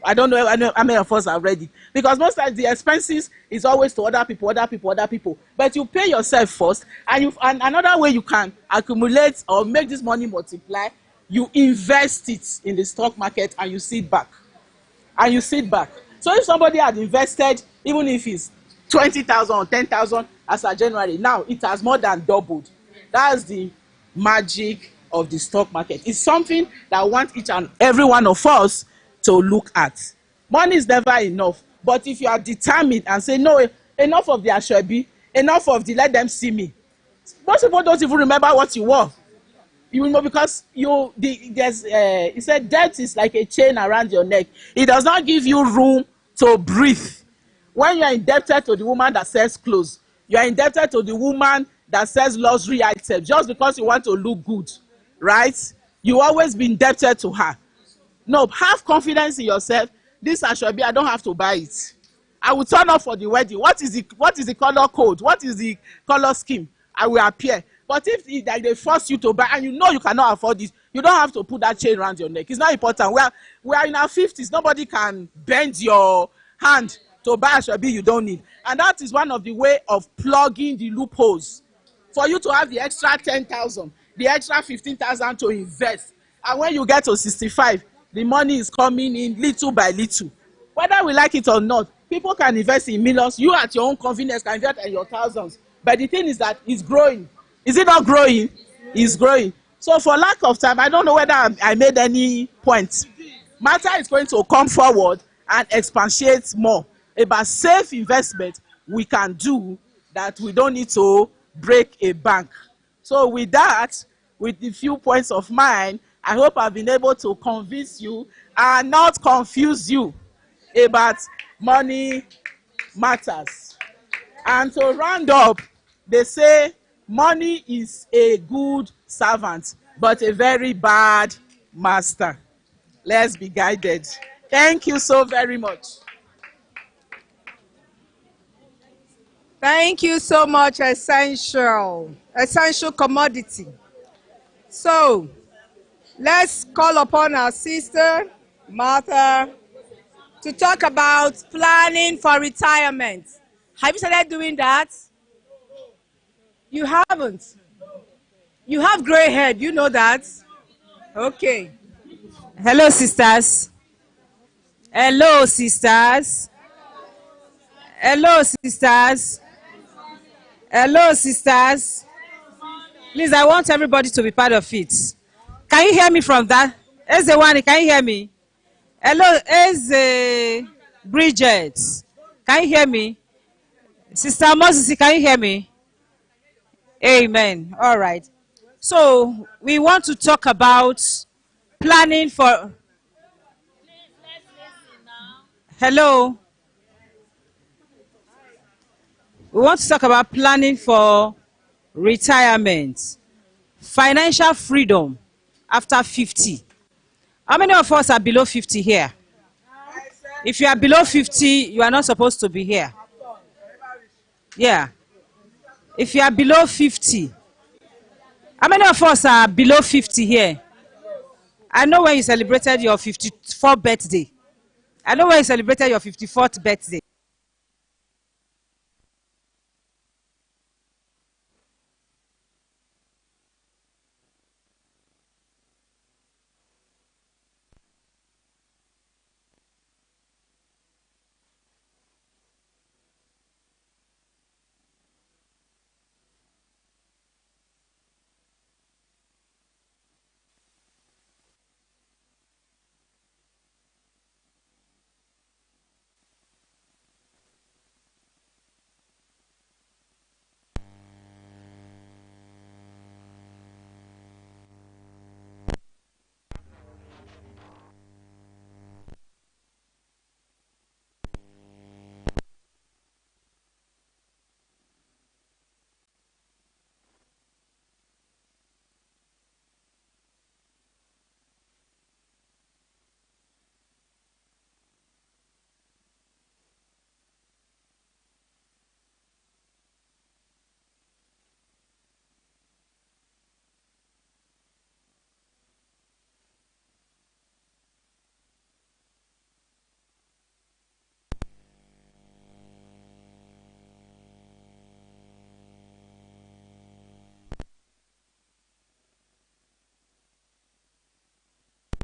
I don't know how many of us have read it. Because most times the expenses is always to other people, other people, other people. But you pay yourself first, and another way you can accumulate or make this money multiply, you invest it in the stock market and you sit back. And you sit back. So if somebody had invested, even if it's 20,000 or 10,000 as of January, now it has more than doubled. That's the magic of the stock market. It's something that I want each and every one of us to look at. Money is never enough, but if you are determined and say, no, enough of the ashwebi, enough of the let them see me. Most people don't even remember what you wore. You know, because he said debt is like a chain around your neck. It does not give you room to breathe. When you are indebted to the woman that sells clothes, you are indebted to the woman that sells luxury items just because you want to look good, right? You always be indebted to her. No, have confidence in yourself. This ashwebi, I don't have to buy it. I will turn up for the wedding. What is the color code? What is the color scheme? I will appear. But if they force you to buy and you know you cannot afford this, you don't have to put that chain around your neck. It's not important. We are in our 50s. Nobody can bend your hand to buy ashwebi you don't need. And that is one of the way of plugging the loopholes. For you to have the extra 10,000, the extra 15,000 to invest. And when you get to 65, the money is coming in little by little. Whether we like it or not, people can invest in millions. You at your own convenience can invest in your thousands. But the thing is that it's growing. Is it not growing? It's growing. So for lack of time, I don't know whether I made any points. Martha is going to come forward and expatiate more about safe investment we can do that we don't need to break a bank. So with that, with the few points of mine, I hope I've been able to convince you and not confuse you about money matters. And to round up, they say money is a good servant, but a very bad master. Let's be guided. Thank you so very much. Thank you so much, essential commodity. So, let's call upon our sister, Martha, to talk about planning for retirement. Have you started doing that? You haven't. You have gray hair, you know that? Okay. Hello, sisters. Hello, sisters. Hello, sisters. Hello, sisters. Please, I want everybody to be part of it. Can you hear me from that? Ezewani, can you hear me? Hello, Bridget. Can you hear me? Sister Moses, can you hear me? Amen. All right. So, we want to talk about planning for... Hello. We want to talk about planning for retirement, financial freedom after 50. How many of us are below 50 here? If you are below 50, you are not supposed to be here. Yeah. If you are below 50, how many of us are below 50 here? I know when you celebrated your 54th birthday. I know when you celebrated your 54th birthday.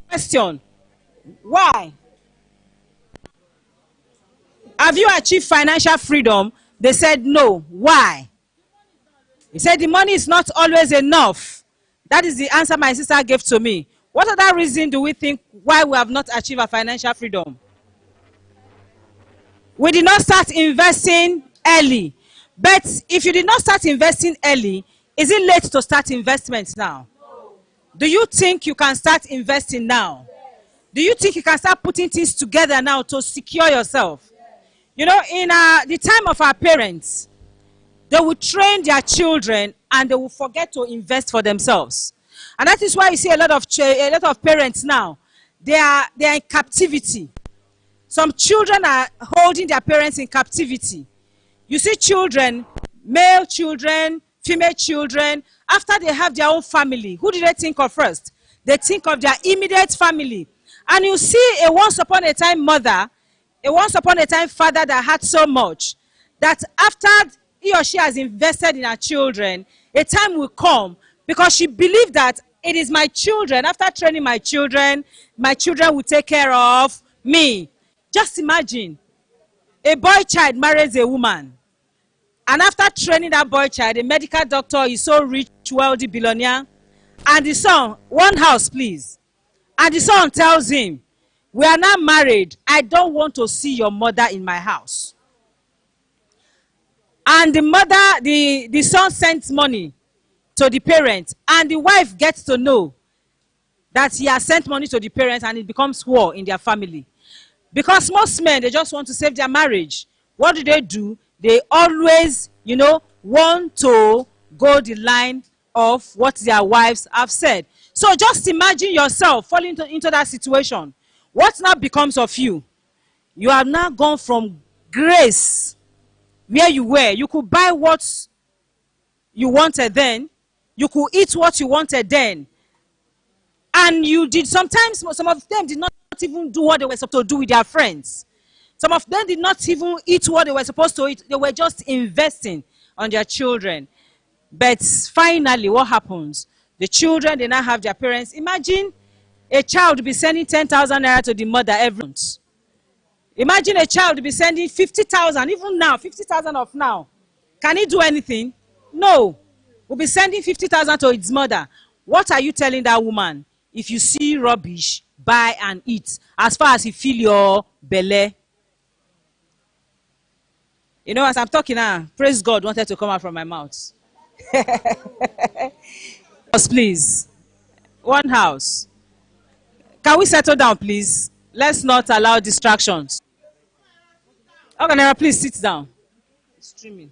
Question: why? Have you achieved financial freedom? They said no. Why? He said the money is not always enough. That is the answer my sister gave to me. What other reason do we think why we have not achieved our financial freedom? We did not start investing early. But if you did not start investing early, is it late to start investments now? Do you think you can start investing now? Do you think you can start putting things together now to secure yourself? You know, in the time of our parents, they will train their children and they will forget to invest for themselves. And that is why you see a lot of parents now, they are in captivity. Some children are holding their parents in captivity. You see children, male children, female children, after they have their own family, who do they think of first? They think of their immediate family. And you see a once upon a time mother, a once upon a time father that had so much, that after he or she has invested in her children, a time will come because she believed that it is my children. After training my children will take care of me. Just imagine, a boy child marries a woman. And after training that boy child, a medical doctor is so rich, wealthy, billionaire. And the son, one house please. And the son tells him, we are now married. I don't want to see your mother in my house. And the mother, the son sends money to the parents. And the wife gets to know that he has sent money to the parents and it becomes war in their family. Because most men, they just want to save their marriage. What do? They always, want to go the line of what their wives have said. So just imagine yourself falling into that situation. What now becomes of you? You have now gone from grace where you were. You could buy what you wanted then. You could eat what you wanted then. And you did, sometimes some of them did not even do what they were supposed to do with their friends. Some of them did not even eat what they were supposed to eat. They were just investing on their children. But finally, what happens? The children, they now have their parents. Imagine a child be sending 10,000 naira to the mother every month. Imagine a child be sending 50,000, even now, 50,000 of now. Can he do anything? No. We'll be sending 50,000 to its mother. What are you telling that woman? If you see rubbish, buy and eat. As far as you feel your belly. You know, as I'm talking now, praise God wanted to come out from my mouth. Please. One house. Can we settle down, please? Let's not allow distractions. Okay, please sit down. Streaming.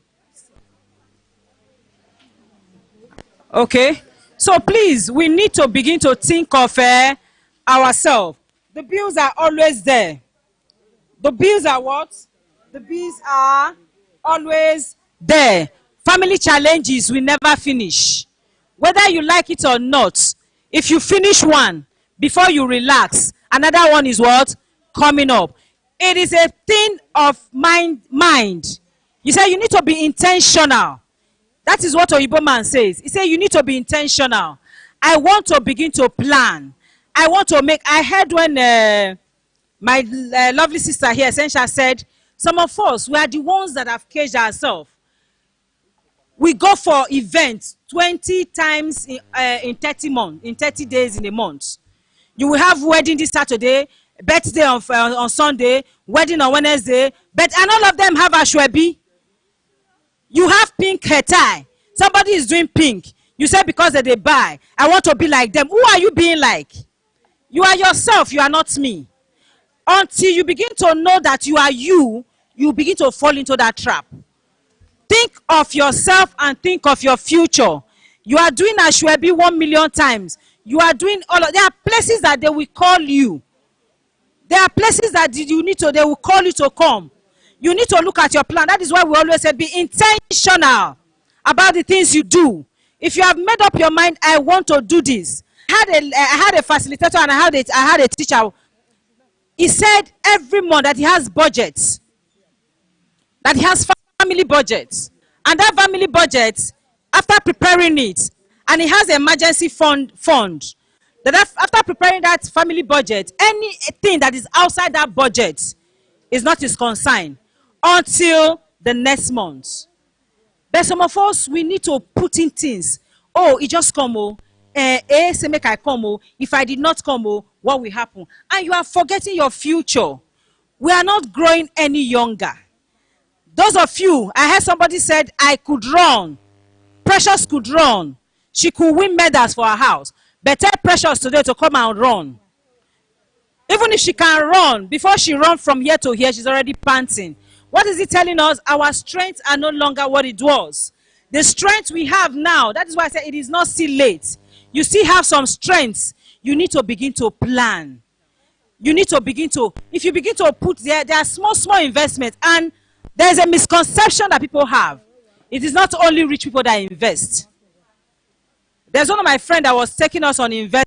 Okay. So please, we need to begin to think of ourselves. The bills are always there. The bills are what? The bills are always there. Family challenges will never finish. Whether you like it or not, if you finish one before you relax, another one is what? Coming up. It is a thing of mind. You say you need to be intentional. That is what Oyibo man says. He said you need to be intentional. I want to begin to plan. I want to make. I heard when my lovely sister here, Essential, said, some of us, we are the ones that have caged ourselves. We go for events 20 times in 30 months, in 30 days in a month. You will have wedding this Saturday, birthday on Sunday, wedding on Wednesday, and all of them have ashwebi. You have pink hair tie. Somebody is doing pink. You say because they buy, I want to be like them. Who are you being like? You are yourself. You are not me. Until you begin to know that you are you, you begin to fall into that trap. Think of yourself and think of your future. You are doing ashwebi 1 million times. You are doing there are places that they will call you. There are places that they will call you to come. You need to look at your plan. That is why we always say be intentional about the things you do. If you have made up your mind, I want to do this. I had a facilitator and I had a teacher. He said every month that he has budgets, that he has family budgets, and that family budget, after preparing it, and he has an emergency fund, that after preparing that family budget, anything that is outside that budget is not his concern until the next month. But some of us, we need to put in things. Oh, it just come, oh. Say make I come, oh. If I did not come, oh, what will happen? And you are forgetting your future. We are not growing any younger. Those of you, I heard somebody said, I could run. Precious could run. She could win medals for her house. But tell Precious today to come and run. Even if she can run, before she runs from here to here, she's already panting. What is it telling us? Our strengths are no longer what it was. The strength we have now, that is why I said it is not still late. You still have some strengths. You need to begin to plan. You need to begin to, if you begin to put there are small investments, and there's a misconception that people have. It is not only rich people that invest. There's one of my friends that was taking us on investment.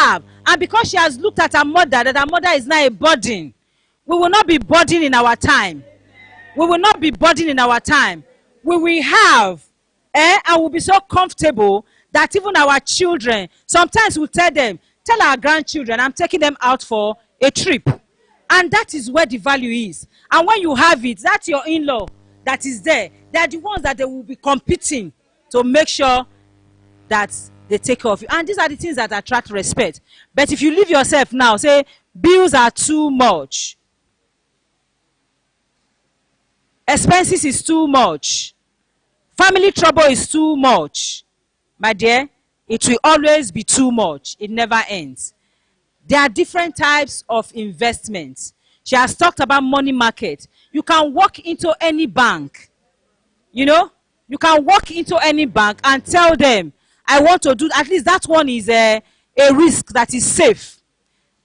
have. And because she has looked at her mother, that her mother is now a burden, we will not be burdened in our time. We will not be burdened in our time. We will have, and we'll be so comfortable that even our children, sometimes we'll tell our grandchildren, I'm taking them out for a trip. And that is where the value is. And when you have it, that's your in-law that is there. They are the ones that they will be competing to make sure that they take care of you. And these are the things that attract respect. But if you leave yourself now, say, bills are too much, expenses is too much, family trouble is too much, my dear, it will always be too much. It never ends. There are different types of investments. She has talked about money market. You can walk into any bank, you know, you can walk into any bank and tell them, I want to do, at least that one is a risk that is safe.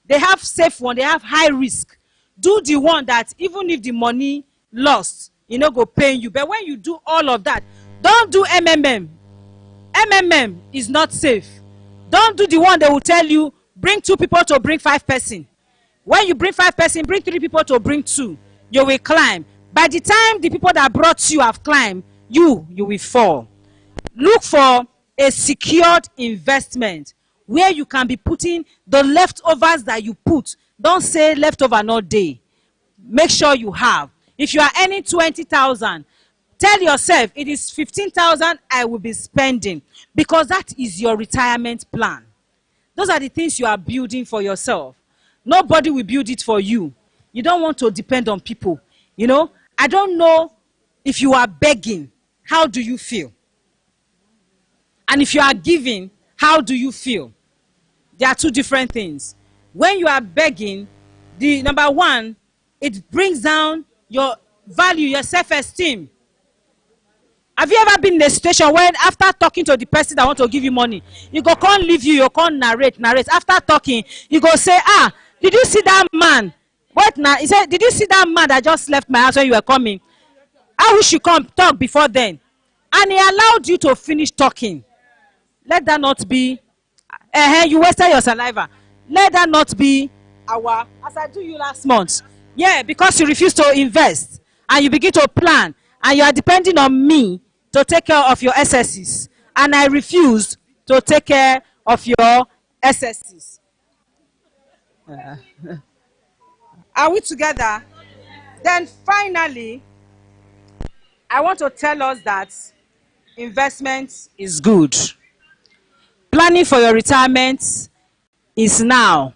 They have safe one, they have high risk. Do the one that even if the money lost, you know, go pay you. But when you do all of that, don't do MMM. MMM is not safe. Don't do the one they will tell you, bring 2 people to bring 5 person. When you bring 5 person, bring 3 people to bring 2. You will climb. By the time the people that brought you have climbed, you will fall. Look for a secured investment where you can be putting the leftovers that you put. Don't say leftover no day. Make sure you have. If you are earning 20,000, tell yourself it is 15,000 I will be spending, because that is your retirement plan. Those are the things you are building for yourself. Nobody will build it for you. You don't want to depend on people. You know, I don't know if you are begging, how do you feel? And if you are giving, how do you feel? There are 2 different things. When you are begging, the number one, it brings down your value, your self-esteem. Have you ever been in a situation when after talking to the person that want to give you money, you go can't leave you can't narrate. After talking, you go say, did you see that man? What now? He said, did you see that man that just left my house when you were coming? I wish you come talk before then. And he allowed you to finish talking. Let that not be, you wasted your saliva. Let that not be as I do you last month. Yeah, because you refuse to invest and you begin to plan and you are depending on me to take care of your SSs. And I refused to take care of your SSs. Are we together? Then finally, I want to tell us that investment is good. Planning for your retirement is now.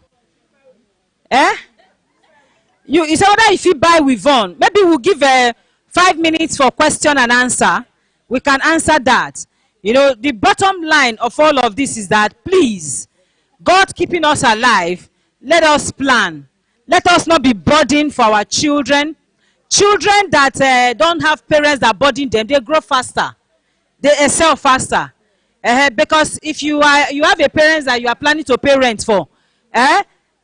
You say whether if you buy with on, maybe we'll give 5 minutes for question and answer. We can answer that. You know, the bottom line of all of this is that, please, God keeping us alive, let us plan. Let us not be burdened for our children. Children that don't have parents that burden them, they grow faster. They excel faster. Because if you have a parents that you are planning to pay rent for,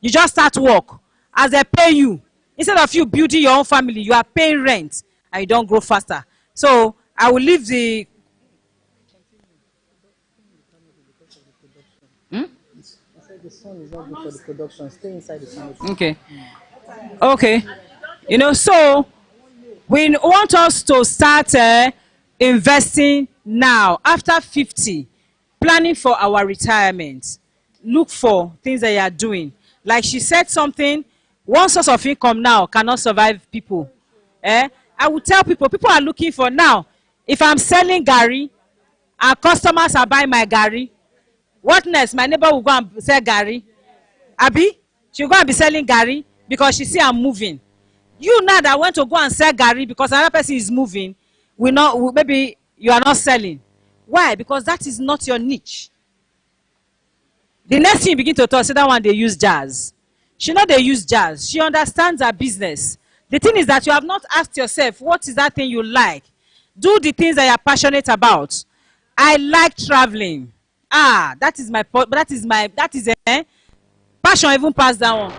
you just start work. As they pay you, instead of you building your own family, you are paying rent and you don't grow faster. So I will leave the The sun is not good for the production. Stay inside the sun. Okay. You know, so we want us to start investing now. After 50, planning for our retirement. Look for things that you are doing. Like she said something, one source of income now cannot survive people. I will tell people are looking for now. If I'm selling Gary and customers are buying my Gary, what next? My neighbor will go and sell Gary. Abi, she'll go and be selling Gary because she see I'm moving. You now that want to go and sell Gary because another person is moving, maybe you are not selling. Why? Because that is not your niche. The next thing you begin to talk, say that one they use jazz. She know they use jazz. She understands her business. The thing is that you have not asked yourself, what is that thing you like? Do the things that you are passionate about. I like traveling. That is passion even past that one.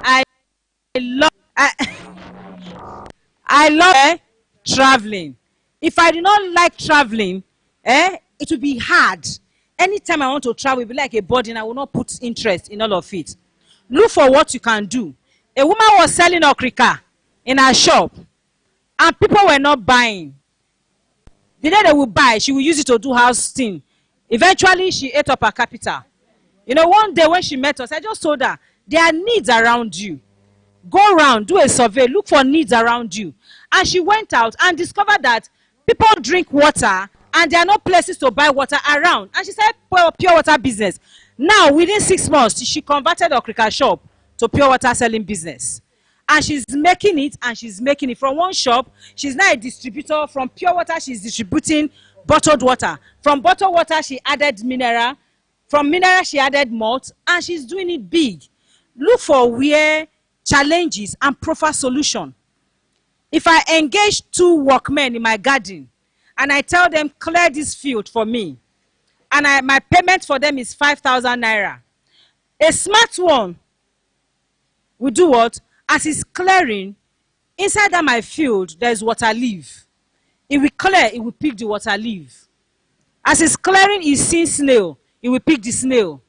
I love traveling. If I do not like traveling, it will be hard. Anytime I want to travel, it will be like a burden. I will not put interest in all of it. Look for what you can do. A woman was selling okrika in her shop, and people were not buying. The day they will buy, she will use it to do house thing. Eventually, she ate up her capital. You know, one day when she met us, I just told her, there are needs around you. Go around, do a survey, look for needs around you. And she went out and discovered that people drink water and there are no places to buy water around. And she said, pure water business. Now, within 6 months, she converted her cricket shop to pure water selling business. And she's making it, and she's making it from one shop. She's now a distributor. From pure water, she's distributing bottled water. From bottled water, she added mineral. From mineral, she added malt, and she's doing it big. Look for where challenges and proper solution. If I engage 2 workmen in my garden and I tell them clear this field for me, and my payment for them is 5,000 naira, a smart one will do what? As it's clearing, inside that my field there's water leaf. It will clear, it will pick the water leaf. As it's clearing, it's seeing snail, it will pick the snail.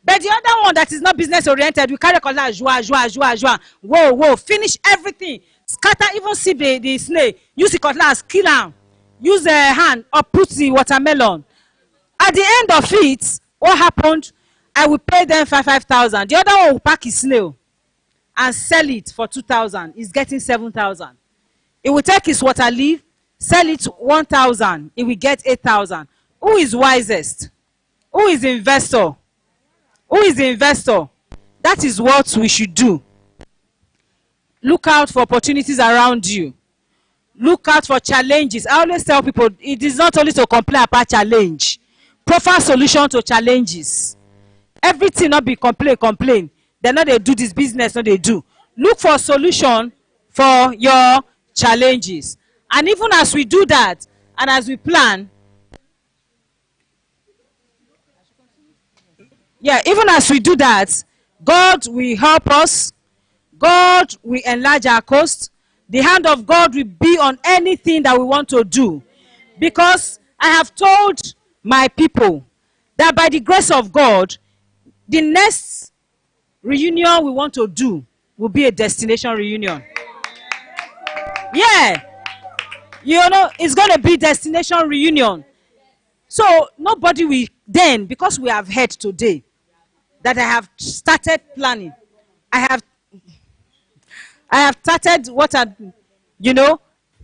But the other one that is not business oriented, we carry cutlass, whoa, finish everything, scatter, even see the snake, use the cutlass, kill am, use the hand, uproot the watermelon. At the end of it, what happened? I will pay them 5,000. The other one will pack his snail and sell it for 2,000. He's getting 7,000. He will take his water leaf, sell it 1,000. He will get 8,000. Who is wisest? Who is the investor? Who is the investor? That is what we should do. Look out for opportunities around you. Look out for challenges. I always tell people, it is not only to complain about challenge. Proper solution to challenges. Everything not be complain. They know they do this business, no they do. Look for solution for your challenges. And even as we do that, and as we plan, even as we do that, God will help us. God will enlarge our coast. The hand of God will be on anything that we want to do. Because I have told my people that by the grace of God, the next reunion we want to do will be a destination reunion. Yeah. You know, it's going to be destination reunion. So nobody will then, because we have heard today that I have started planning. I have started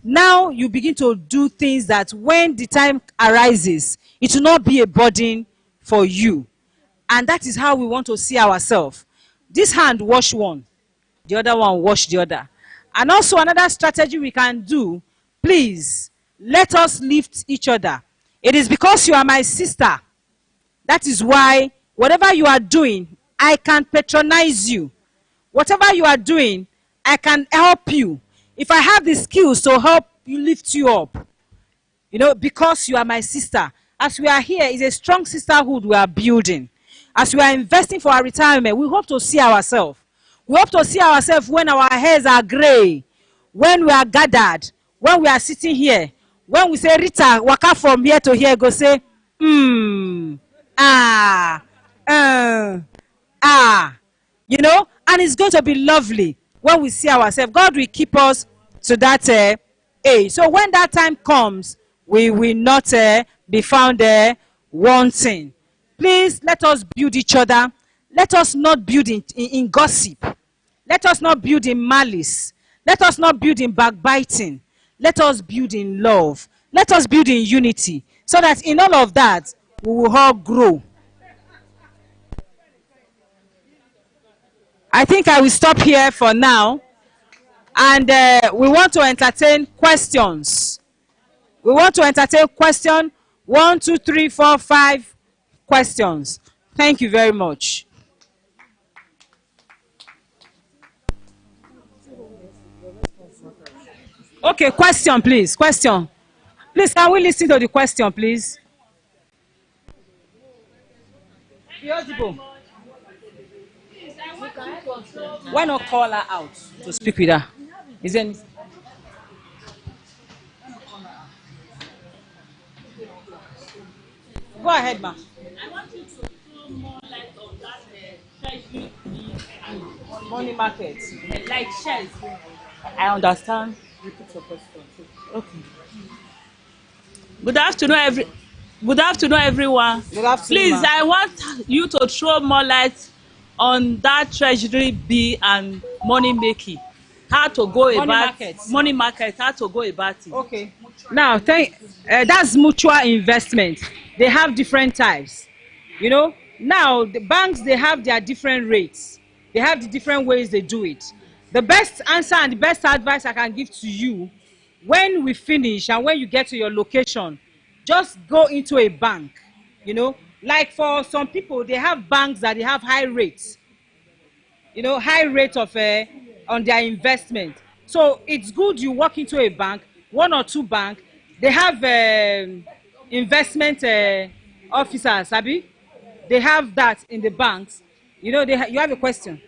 now you begin to do things that when the time arises, it will not be a burden for you. And that is how we want to see ourselves. This hand wash one, the other one wash the other. And also another strategy we can do, please, let us lift each other. It is because you are my sister. That is why whatever you are doing, I can patronize you. Whatever you are doing, I can help you. If I have the skills to help you, lift you up, because you are my sister. As we are here, it's a strong sisterhood we are building. As we are investing for our retirement, we hope to see ourselves. We hope to see ourselves when our hairs are gray, when we are gathered, when we are sitting here, when we say, Rita, waka from here to here, go say, and it's going to be lovely when we see ourselves. God will keep us to that age. So when that time comes, we will not be found wanting. Please let us build each other. Let us not build in gossip. Let us not build in malice. Let us not build in backbiting. Let us build in love. Let us build in unity, so that in all of that, we will all grow. I think I will stop here for now. And we want to entertain questions. We want to entertain questions. 1, 2, 3, 4, 5 questions. Thank you very much. Okay, question, please. Question. Please, can we listen to the question, please? Why not call her out to speak with her? Is there any... Go ahead, ma. you to throw more light on that treasury bill and money market. Like shares. I understand. Repeat your question. Okay. Good afternoon, Good afternoon, everyone. Good afternoon, Please, ma'am. I want you to throw more light on that treasury bill and money making. How to go about money market? How to go about it? Okay. Now, that's mutual investment. They have different types. You know, now the banks, they have their different rates. They have the different ways they do it. The best answer and the best advice I can give to you, when we finish and when you get to your location, just go into a bank. You know, like for some people, they have banks that they have high rates. You know, high rate of on their investment. So it's good you walk into a bank, one or two bank, they have investment officers, Abi. They have that in the banks. You know, you have a question.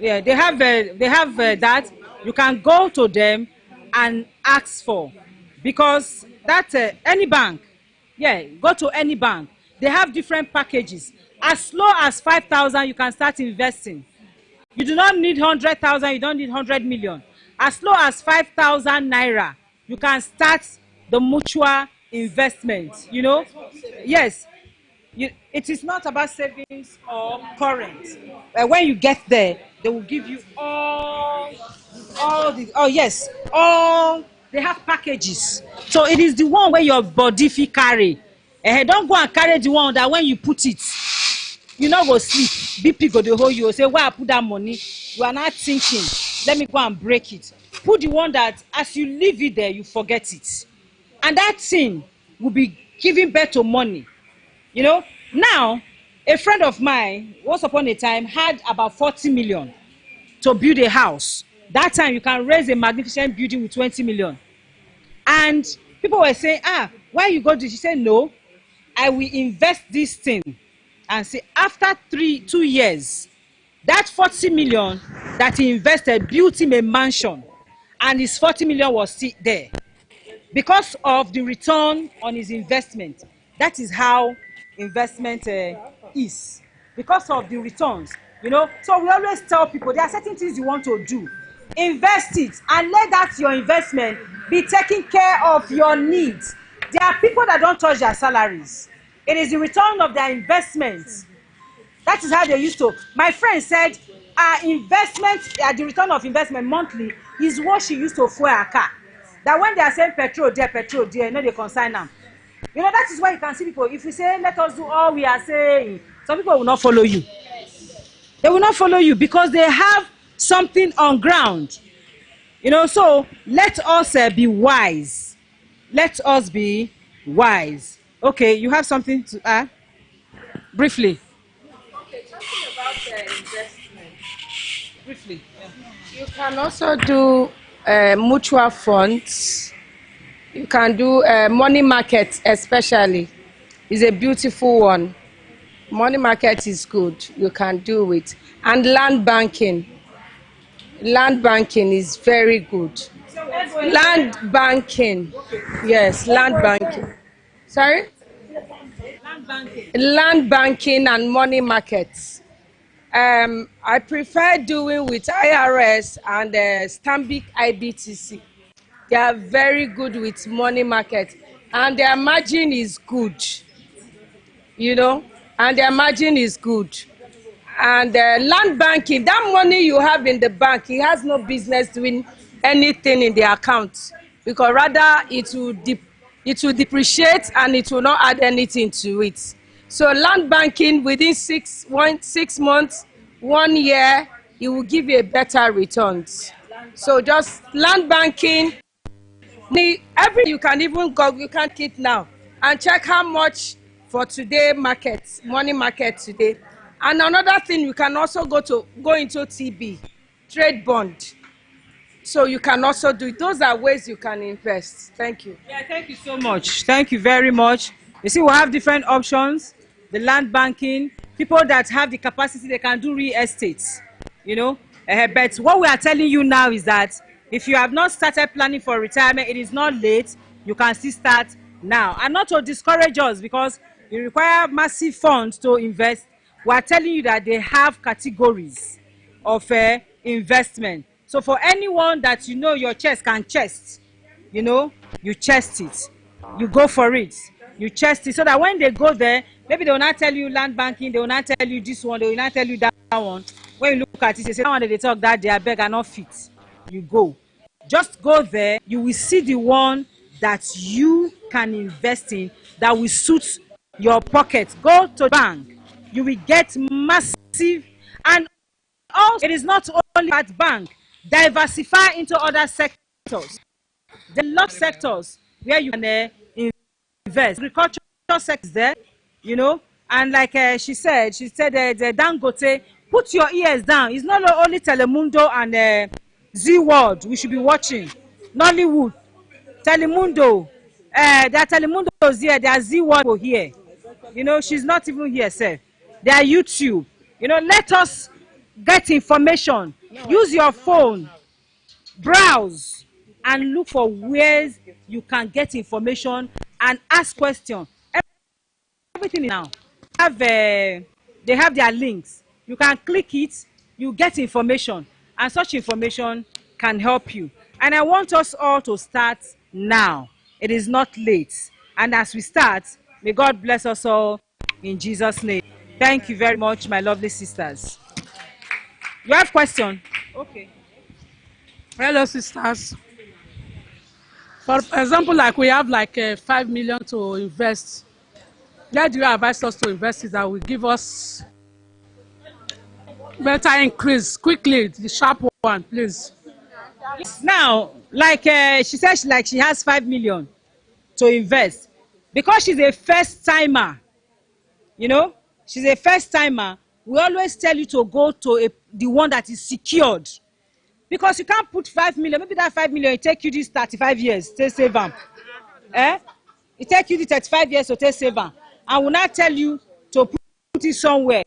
Yeah, they have that. You can go to them and ask for, because that any bank, yeah, go to any bank. They have different packages. As low as 5,000, you can start investing. You do not need 100,000. You don't need 100 million. As low as 5,000 naira, you can start the mutual investment. You know, yes. It is not about savings or current. When you get there, they will give you all the, oh yes, all, they have packages. So it is the one where your body fit carry. Don't go and carry the one that when you put it, you no go sleep. BP go dey hold you, say why I put that money. You are not thinking, let me go and break it. Put the one that as you leave it there, you forget it, and that thing will be giving birth to money. You know, now a friend of mine once upon a time had about 40 million to build a house. That time you can raise a magnificent building with 20 million. And people were saying, why you go to this? She said, no, I will invest this thing. And say after 2 years, that 40 million that he invested built him a mansion, and his 40 million was still there because of the return on his investment. That is how investment is, because of the returns. You know, so we always tell people there are certain things you want to do, invest it, and let that your investment be taking care of your needs. There are people that don't touch their salaries. It is the return of their investments. That is how they used to. My friend said investment, the return of investment monthly is what she used to fuel her car. That when they are saying petrol there, no, they consign them. You know, that is why you can see people, if we say let us do all we are saying, some people will not follow you. They will not follow you because they have something on ground. You know, so let us be wise. Let us be wise. Okay, you have something to add? Briefly. Okay, talking about investment. Briefly. Yeah. You can also do mutual funds. You can do money market, especially. It's a beautiful one. Money market is good. You can do it. And land banking. Land banking is very good. Land banking. Yes, land banking. Sorry? Land banking. Land banking and money markets. I prefer doing with IRS and Stanbic IBTC. They are very good with money market, and their margin is good. You know, and their margin is good. And land banking, that money you have in the bank, it has no business doing anything in the account, because rather it will depreciate and it will not add anything to it. So land banking, within 6 months, 1 year, it will give you a better returns. So just land banking, you can even go, you can keep now and check how much for today market, money market today. And another thing, you can also go into TB, trade bond. So you can also do it. Those are ways you can invest. Thank you. Yeah, thank you so much. Thank you very much. You see, we have different options. The land banking, people that have the capacity, they can do real estate. You know, but what we are telling you now is that if you have not started planning for retirement, it is not late. You can still start now. And not to discourage us, because you require massive funds to invest, we are telling you that they have categories of investment. So for anyone that you know your chest can chest, you know, you chest it, you go for it, you chest it, so that when they go there, maybe they will not tell you land banking, they will not tell you this one, they will not tell you that one. When you look at it, they say that one they talk that they are beg are not fit, you go. Just go there, you will see the one that you can invest in that will suit your pocket. Go to the bank, you will get massive. And also, it is not only at bank, diversify into other sectors. There are a lot of sectors where you can invest. Agriculture sector is there, you know, and like she said the Dangote, put your ears down. It's not only Telemundo and Z World we should be watching. Nollywood, Telemundo, there are Telemundos here, there are Z World here. You know, she's not even here, sir. They are YouTube. You know, let us get information. Use your phone, browse, and look for ways you can get information and ask questions. Everything is now they have their links. You can click it, you get information, and such information can help you. And I want us all to start now. It is not late. And as we start, may God bless us all in Jesus' name. Thank you very much, my lovely sisters. You have question? Okay. Hello, sisters. For example, like we have like 5 million to invest. Where do you advise us to invest it that will give us better increase quickly? The sharp one, please. Yes. Now, like she said, she has 5 million to invest because she's a first timer. You know, she's a first timer. We always tell you to go to the one that is secured, because you can't put 5 million. Maybe that 5 million it take you this 35 years to save them. It take you the 35 years to save them. I will not tell you to put it somewhere.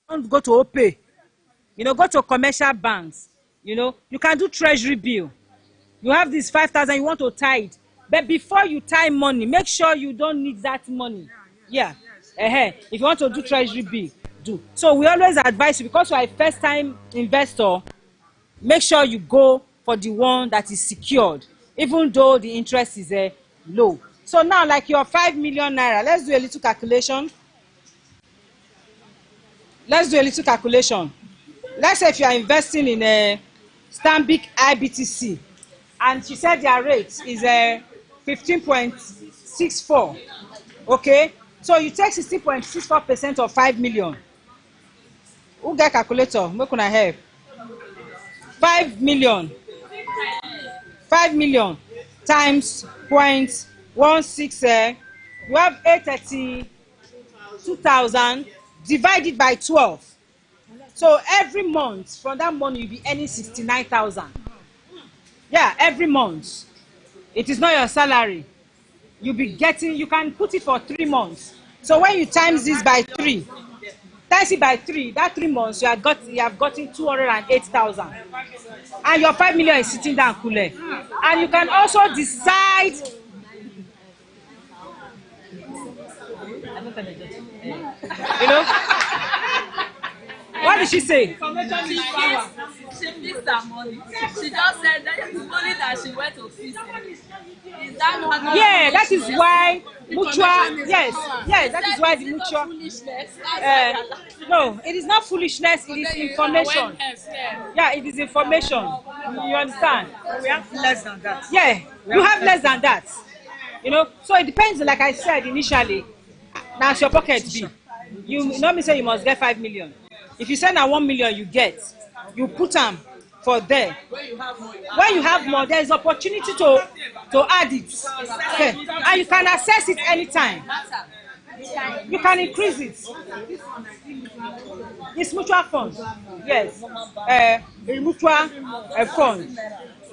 Don't go to OPay. You know, go to commercial banks. You know, you can do treasury bill. You have this 5,000, you want to tie it. But before you tie money, make sure you don't need that money. Yeah. If you want to do treasury bill, do. So we always advise you, because you are a first time investor, make sure you go for the one that is secured, even though the interest is low. So now, like your 5 million naira, let's do a little calculation. Let's say if you are investing in a Stanbic IBTC, and she said their rate is 15.64. Okay, so you take 16.64% of 5 million. Who get calculator? Make una help. 5 million times 0.16. You have 832,000 divided by 12. So every month from that money you'll be earning 69,000. Yeah, every month. It is not your salary. You'll be getting, you can put it for 3 months. So when you times this by 3, times it by 3, that 3 months you have gotten 208,000. And your 5 million is sitting down cool. And you can also decide. You know? What did she say? She missed her money. She just said that it's money that she went to fix it. Is that not? Yeah, that is why mutual. Yes, that is why the mutual. No, it is not foolishness. It is information. Yeah, it is information. You understand? We have less than that. Yeah, you have less than that. You know, so it depends. Like I said initially, now your pocket be. You not me say you must get 5 million. If you say now 1 million, you get. You put them for there. When you have more, there is opportunity to add it. Okay, and you can access it anytime. You can increase it. It's mutual fund. Yes. A mutual fund.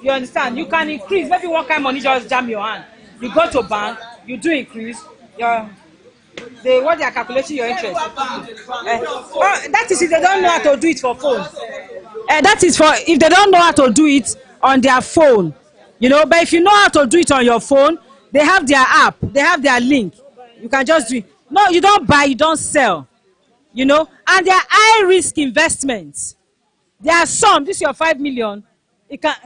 You understand? You can increase. Maybe one kind of money just jam your hand. You go to bank, you do increase. What they are calculating your interest. That is if they don't know how to do it for phone. That is for if they don't know how to do it on their phone. You know, but if you know how to do it on your phone, they have their app, they have their link. You can just do it. No, you don't buy, you don't sell. You know, and they are high risk investments. There are some, this is your 5 million. You can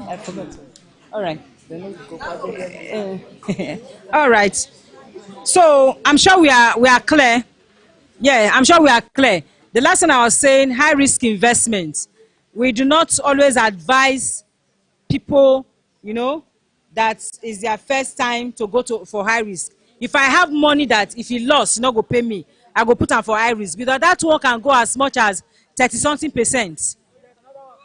I forgot. All right. All right. So I'm sure we are clear. Yeah, I'm sure we are clear. The last thing I was saying, high risk investments. We do not always advise people, you know, that is their first time to go for high risk. If I have money that if he lost, you not go pay me, I go put am for high risk because that one can go as much as 30-something%,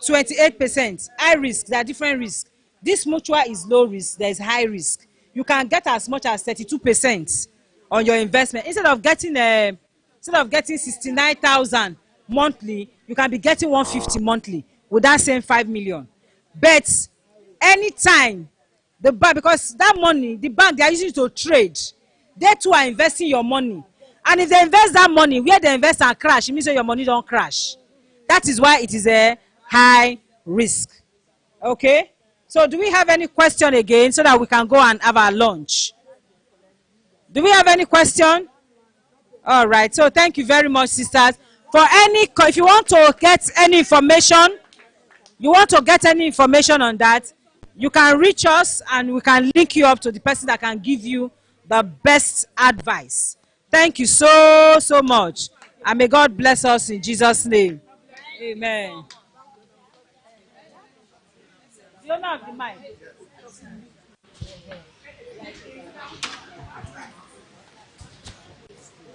28%. High risk, there are different risks. This mutual is low risk, there is high risk. You can get as much as 32% on your investment instead of getting 69,000 monthly. You can be getting 150 monthly with that same 5 million. But anytime the bank, because that money the bank they are using it to trade, they too are investing your money, and if they invest that money where they invest and crash, it means that your money don't crash. That is why it is a high risk. Okay, so do we have any question again so that we can go and have our lunch? Do we have any question? All right, so thank you very much, sisters. For if you want to get any information, on that, you can reach us and we can link you up to the person that can give you the best advice. Thank you so much, and may God bless us in Jesus' name. Amen. You don't have the mic.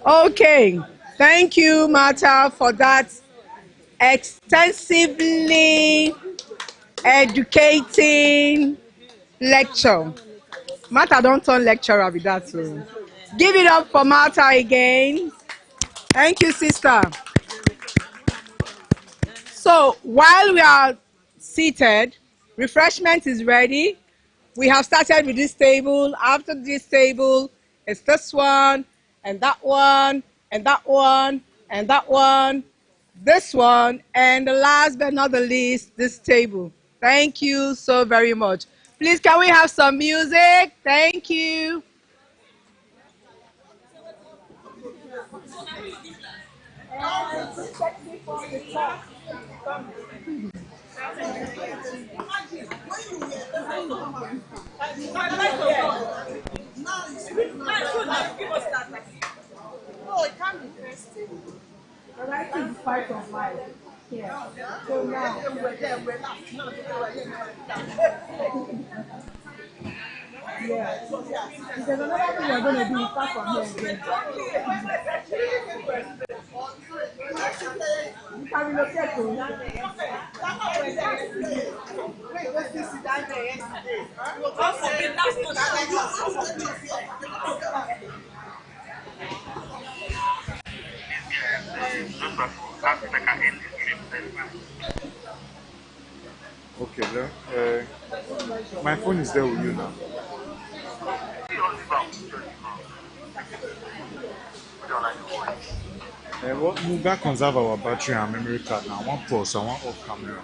Okay, thank you, Martha, for that extensively educating lecture. Martha don't turn lecturer with that, so give it up for Martha again. Thank you, sister. So while we are seated, refreshment is ready. We have started with this table. After this table, it's this one, and that one, and that one, and that one, this one, and the last but not the least, this table. Thank you so very much. Please, can we have some music? Thank you. No, it can't be thirsty. But I think it's part of life. Yeah. So now. Yeah. Because another thing we're going to do is start from here again. You can relocate to. Wait, let's just sit down there yesterday. Okay, then. My phone is there with you now. What we conserve our battery and memory card now. One pause, I want off camera.